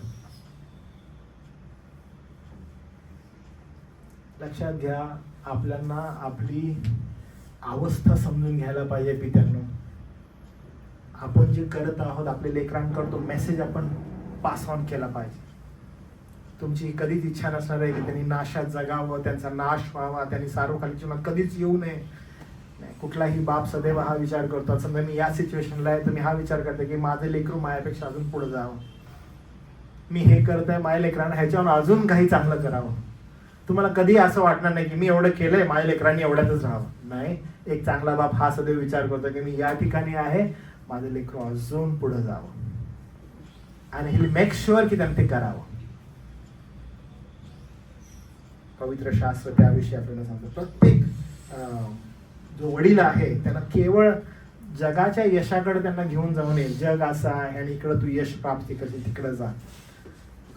[SPEAKER 1] लक्षात घ्या, आपल्याला आपली अवस्था समजून घ्यायला पाहिजे. पित्यांनो, आपण जे करत आहोत आपल्या लेकरांकडे तो मेसेज आपण पास ऑन केला पाहिजे. तुमची कधीच इच्छा नसणार आहे की त्यांनी नाशात जगावं, त्यांचा नाश व्हावा, त्यांनी सार्वकालिक जीवनात कधीच येऊ नये. कुठलाही बाप सदैव हा विचार करतो, समजा मी या सिच्युएशनला आहे, तुम्ही हा विचार करता की माझं लेकरू माझ्यापेक्षा अजून पुढे जावं, मी हे करत आहे, माझ्या लेकरांना ह्याच्यावर अजून काही चांगलं करावं. तुम्हाला कधी असं वाटणार नाही की मी एवढं केलंय, माझ्या लेकरांनी एवढ्यातच राहावं. नाही, एक चांगला बाप हा सदैव विचार करतो की मी या ठिकाणी आहे, माझं लेकरू अजून पुढे जावं, आणि ही मेक शुअर की त्यांनी ते करावं. पवित्र शास्त्र त्याविषयी आपल्याला सांगतो. प्रत्येक जो वडील आहे त्यांना केवळ जगाच्या यशाकडे त्यांना घेऊन जाऊ नये, जग असं आहे आणि इकडं तू यश प्राप्ती करशील, तिकडे जा.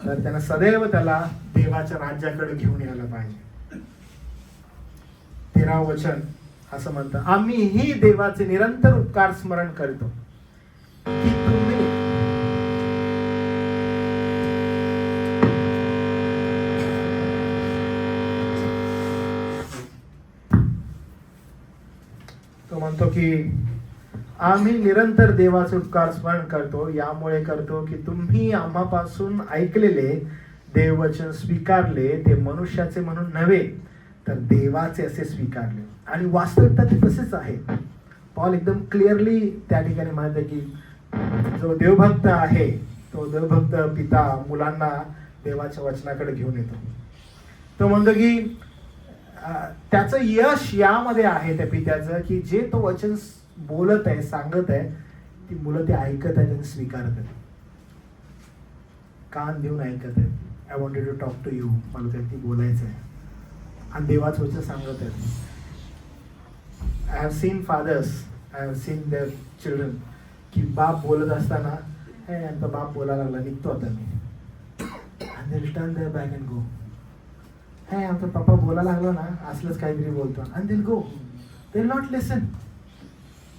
[SPEAKER 1] तर त्यांना सदैव त्याला देवाच्या राज्याकडे घेऊन यायला पाहिजे. 13 वचन असं म्हणतं, आम्हीही देवाचे निरंतर उपकार स्मरण करतो की तुम्ही तो म्हणतो की आम्ही निरंतर देवाचे उपकार स्मरण करतो, यामुळे करतो की तुम्ही आम्हापासून ऐकलेले देववचन स्वीकारले, ते मनुष्याचे म्हणून नव्हे तर देवाचे असे स्वीकारले. आणि वास्तविकता ते तसेच आहे. पॉल एकदम क्लिअरली त्या ठिकाणी म्हणते की जो देवभक्त आहे तो देवभक्त पिता मुलांना देवाच्या वचनाकडे घेऊन येतो. तो म्हणतो की त्याचं यश यामध्ये आहे त्या पित्याचं की जे तो वचन बोलत आहे, सांगत आहे, ती मुलं ते ऐकत आहेत आणि स्वीकारत आहेत, कान देऊन ऐकत आहेत. I wanted to talk to you, मला ते बोलायचं आहे, आणि देवाचं वचन सांगत आहेत. I have seen fathers, I have seen their children, की बाप बोलत असताना हे आमचा बाप बोलायला लागला, निघतो आता मी, आणि they return their back and go. हे आमचा पप्पा बोलायला लागलो ना, असलंच काहीतरी बोलतो, आणि दे गो, दे नॉट लिसन.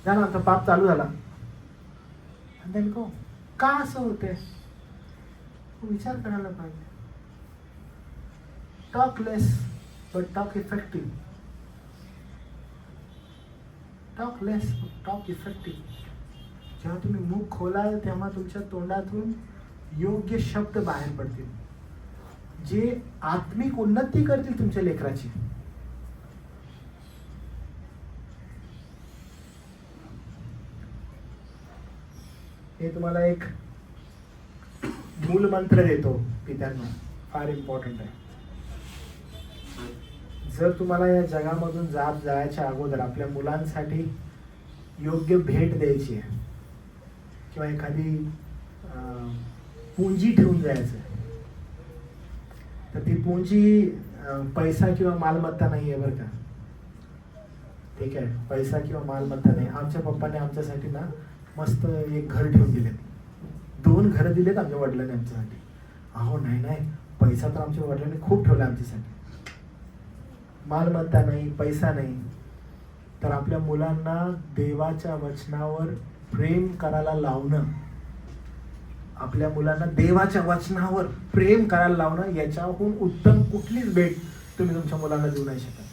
[SPEAKER 1] झाला आमचा पाप चालू झाला, आणि दे गो. का असं होते? विचार करायला पाहिजे. Talk less but talk effective. Talk less talk effective. जेव्हा तुम्ही मुख खोलाल तेव्हा तुमच्या तोंडातून योग्य शब्द बाहेर पडतील, जे आत्मिक उन्नती करतील तुमच्या लेकराची. हे तुम्हाला एक मूलमंत्र देतो पित्यांनो, फार इम्पॉर्टंट आहे. जर तुम्हाला या जगामधून जायच्या अगोदर आपल्या मुलांसाठी योग्य भेट द्यायची आहे किंवा एखादी पुंजी ठेवून जायचं आहे, तर ती पुंजी पैसा किंवा मालमत्ता नाही आहे बरं का. ठीक आहे, पैसा किंवा मालमत्ता नाही. आमच्या पप्पाने आमच्यासाठी ना मस्त एक घर ठेवून दिले, 2 घरं दिलेत आमच्या वडिलांनी आमच्यासाठी. अहो नाही, पैसा तर आमच्या वडिलांनी खूप ठेवला आमच्यासाठी. मालमत्ता नाही, पैसा नाही, तर आपल्या मुलांना देवाच्या वचनावर प्रेम करायला लावणं, आपल्या मुलांना देवाच्या वचनावर प्रेम करायला लावणं, याच्याहून उत्तम कुठलीच भेट तुम्ही तुमच्या मुलांना देऊ नाही शकत.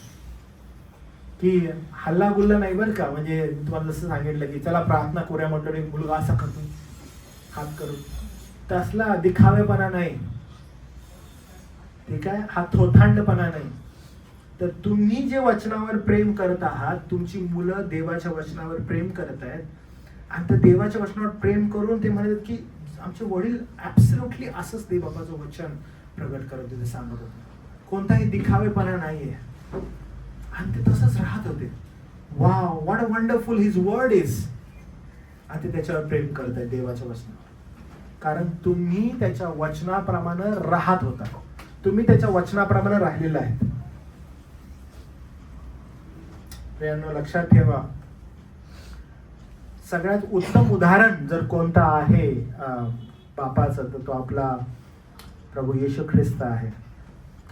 [SPEAKER 1] की हल्ला गुल्ला नाही बरं का. म्हणजे तुम्हाला जसं सांगितलं की चला प्रार्थना करूया म्हटलं, एक मुलगा असा करतो हात करून, तसला दिखावेपणा नाही, ठीक आहे, हा थोथांडपणा नाही. तर तुम्ही जे वचनावर प्रेम करत आहात, तुमची मुलं देवाच्या वचनावर प्रेम करत आहेत, आणि त्या देवाच्या वचनावर प्रेम करून ते म्हणतात की आमचे वडील ऍब्सोल्युटली असंच देवबापाचं वचन प्रगट करत होते, सांगत होते, कोणताही दिखावेपणा नाहीये, आणि ते तसंच राहत होते. Wow, what a wonderful his word is. आणि ते त्याच्यावर प्रेम करत आहेत देवाच्या वचनावर, कारण तुम्ही त्याच्या वचनाप्रमाणे राहत होता, तुम्ही त्याच्या वचनाप्रमाणे राहिलेला आहे. प्रियांनो, लक्षात ठेवा, सगळ्यात उत्तम उदाहरण जर कोणता आहे बापाचं, तर तो आपला प्रभू येशू ख्रिस्त आहे.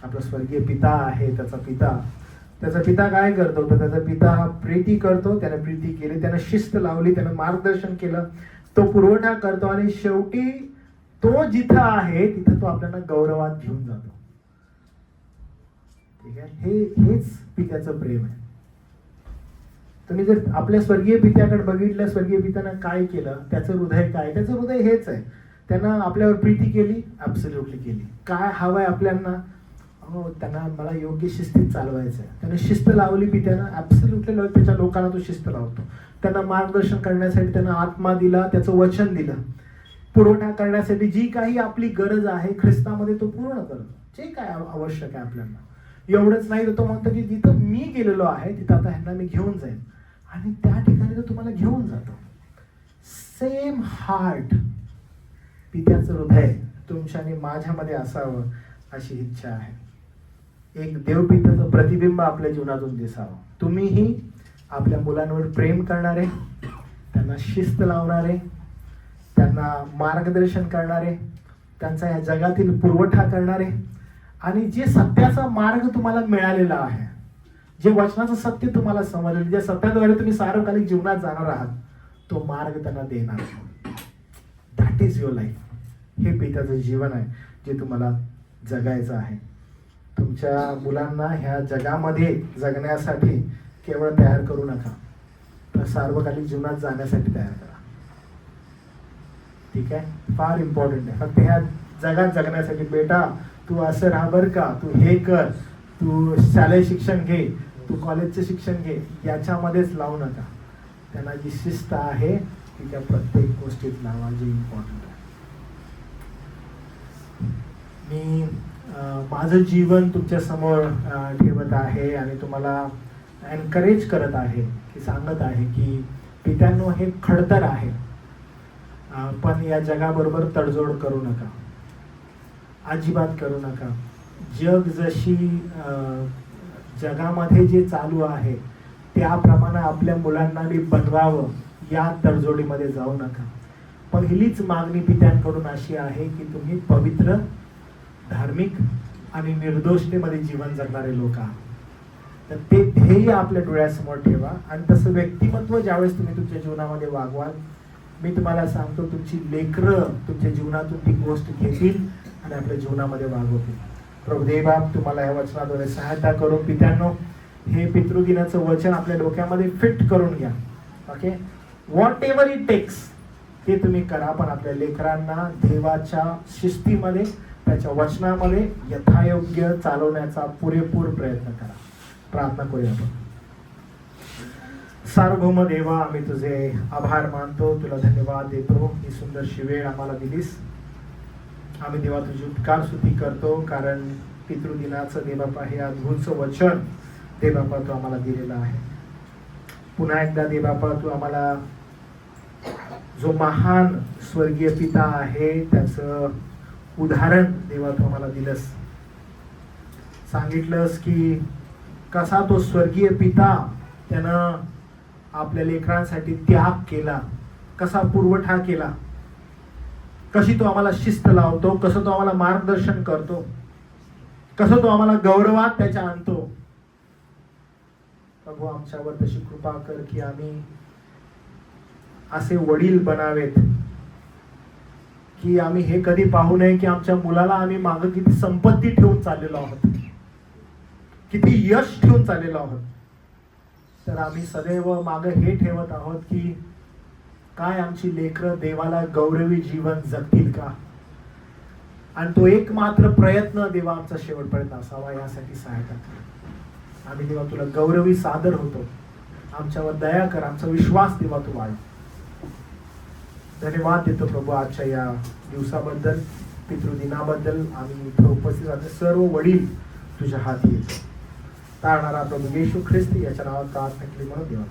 [SPEAKER 1] आपला स्वर्गीय पिता आहे. त्याचा पिता काय करतो? तर त्याचा पिता प्रीती करतो. त्याने प्रीती केली, त्याने शिस्त लावली, त्याने मार्गदर्शन केलं, तो पुरवठा करतो आणि शेवटी तो जिथं आहे तिथं तो आपल्याला गौरवात घेऊन जातो. ठीक आहे, हेच पित्याचं प्रेम आहे. तुम्ही जर आपल्या स्वर्गीय पित्याकडे बघितलं, स्वर्गीय पित्यानं काय केलं, त्याचं हृदय काय? त्याचं हृदय हेच आहे. त्यानं आपल्यावर प्रीती केली, ॲब्सोल्युटली केली. काय हवंय आपल्याला? हो, त्यांना मला योग्य शिस्तीत चालवायचं आहे. त्याने शिस्त लावली पित्यानं, ॲब्सोल्युटली त्याच्या लोकांना तो शिस्त लावतो. त्यांना मार्गदर्शन करण्यासाठी त्यानं आत्मा दिला, त्याचं वचन दिलं. पुरवठा करण्यासाठी जी काही आपली गरज आहे ख्रिस्तामध्ये तो पूर्ण करतो. जे काय आवश्यक आहे आपल्याला. एवढंच नाही तर तो म्हणतो की जिथं मी गेलेलो आहे तिथं आता ह्यांना मी घेऊन जाईन आणि त्या ठिकाणी तो तुम्हाला घेऊन जातो. सेम हार्ट, पित्याचं हृदय तुमच्या आणि माझ्यामध्ये असावं अशी इच्छा आहे. एक देवपित्याचं प्रतिबिंब आपल्या जीवनातून दिसावं. तुम्हीही आपल्या मुलांवर प्रेम करणारे, त्यांना शिस्त लावणारे, त्यांना मार्गदर्शन करणारे, त्यांचा या जगातील पुरवठा करणारे आणि जे सत्याचा मार्ग तुम्हाला मिळालेला आहे, जे वचनाचं सत्य तुम्हाला समजलेलं, ज्या सत्याद्वारे तुम्ही सार्वकालिक जीवनात जाणार आहात, तो मार्ग त्यांना देणार. That is your life. हे पित्याचं जीवन आहे जे तुम्हाला जगायचं आहे. तुमच्या मुलांना ह्या जगामध्ये जगण्यासाठी केवळ तयार करू नका, तर सार्वकालिक जीवनात जाण्यासाठी तयार करा. ठीक आहे, फार इम्पॉर्टंट आहे. फक्त ह्या जगात जगण्यासाठी बेटा तू असं राहा बरं का, तू हे कर, तू शालेय शिक्षण घे, तू कॉलेजचं शिक्षण घे, याच्यामध्येच लावू नका. त्यांना जी शिस्त आहे ती त्या प्रत्येक गोष्टीत लावा जी इम्पॉर्टंट आहे. मी माझं जीवन तुमच्या समोर ठेवत आहे आणि तुम्हाला एनकरेज करत आहे की सांगत आहे की पित्यांनो, हे खडतर आहे, पण या जगाबरोबर तडजोड करू नका, अजिबात करू नका. जग जशी जगामध्ये जे चालू आहे त्याप्रमाणे आपल्या मुलांना मी बनवावं, या तडजोडीमध्ये जाऊ नका. पहिलीच मागणी पित्यांकडून अशी आहे की तुम्ही पवित्र, धार्मिक आणि निर्दोषतेमध्ये जीवन जगणारे लोक आहात. तर ते ध्येय आपल्या डोळ्यासमोर ठेवा आणि तसं व्यक्तिमत्व ज्यावेळेस तुम्ही तुमच्या जीवनामध्ये वागवाल, मी तुम्हाला सांगतो तुमची लेकरं तुमच्या जीवनातून ती गोष्ट घेतील आणि आपल्या जीवनामध्ये वागवतील. प्रभू देवबाप तुम्हाला या वचनाद्वारे सहायता करू. पित्यांनो, हे पितृदिनाचं वचन आपल्या डोक्यामध्ये फिट करून घ्या. Okay, whatever it takes ते तुम्ही करा, पण आपल्या लेकरांना देवाच्या शिस्तीमध्ये, त्याच्या वचनामध्ये यथायोग्य चालवण्याचा पुरेपूर प्रयत्न करा. प्रार्थना करूया आपण. सार्वभौम देवा, आम्ही तुझे आभार मानतो, तुला धन्यवाद देतो. ही सुंदरशी वेळ आम्हाला दिलीस. आम्ही देवा तुझी उपकार स्तुती करतो, कारण पितृदिनाचं देवबापा हे अद्भुतचं वचन देवबापा तू आम्हाला दिलेलं आहे. पुन्हा एकदा देवबापा तू आम्हाला जो महान स्वर्गीय पिता आहे त्याचं उदाहरण देवा तू आम्हाला दिलंस. सांगितलंस की कसा तो स्वर्गीय पिता त्यानं आपल्या लेकरांसाठी त्याग केला, कसा पुरवठा केला, कशी तो आम्हाला शिस्त लावतो, कसं तो आम्हाला मार्गदर्शन करतो, कसं तो आम्हाला गौरवात त्याच्या आणतो. प्रभू, आमच्यावर तशी कृपा कर की आम्ही असे वडील बनावेत की आम्ही हे कधी पाहू नये की आमच्या मुलाला आम्ही मागं किती संपत्ती ठेवून चाललेलो आहोत, किती यश ठेवून चाललेलो आहोत, तर आम्ही सदैव मागं हे ठेवत आहोत की काय आमची लेकरं देवाला गौरवी जीवन जगतील का, आणि तो एकमात्र प्रयत्न देवा आमचा शेवटपर्यंत असावा, यासाठी सहायता कर. आम्ही देवा तुला गौरवी सादर होतो. आमच्यावर दया कर, आमचा विश्वास देवा तू वाढ. धन्यवाद देतो प्रभू आजच्या या दिवसाबद्दल, पितृदिनाबद्दल. आम्ही इथं उपस्थित राहतो सर्व वडील तुझ्या हाती येतो. तारणारा प्रभू येशू ख्रिस्त याच्या नावात प्रार्थना केली म्हणून देवा.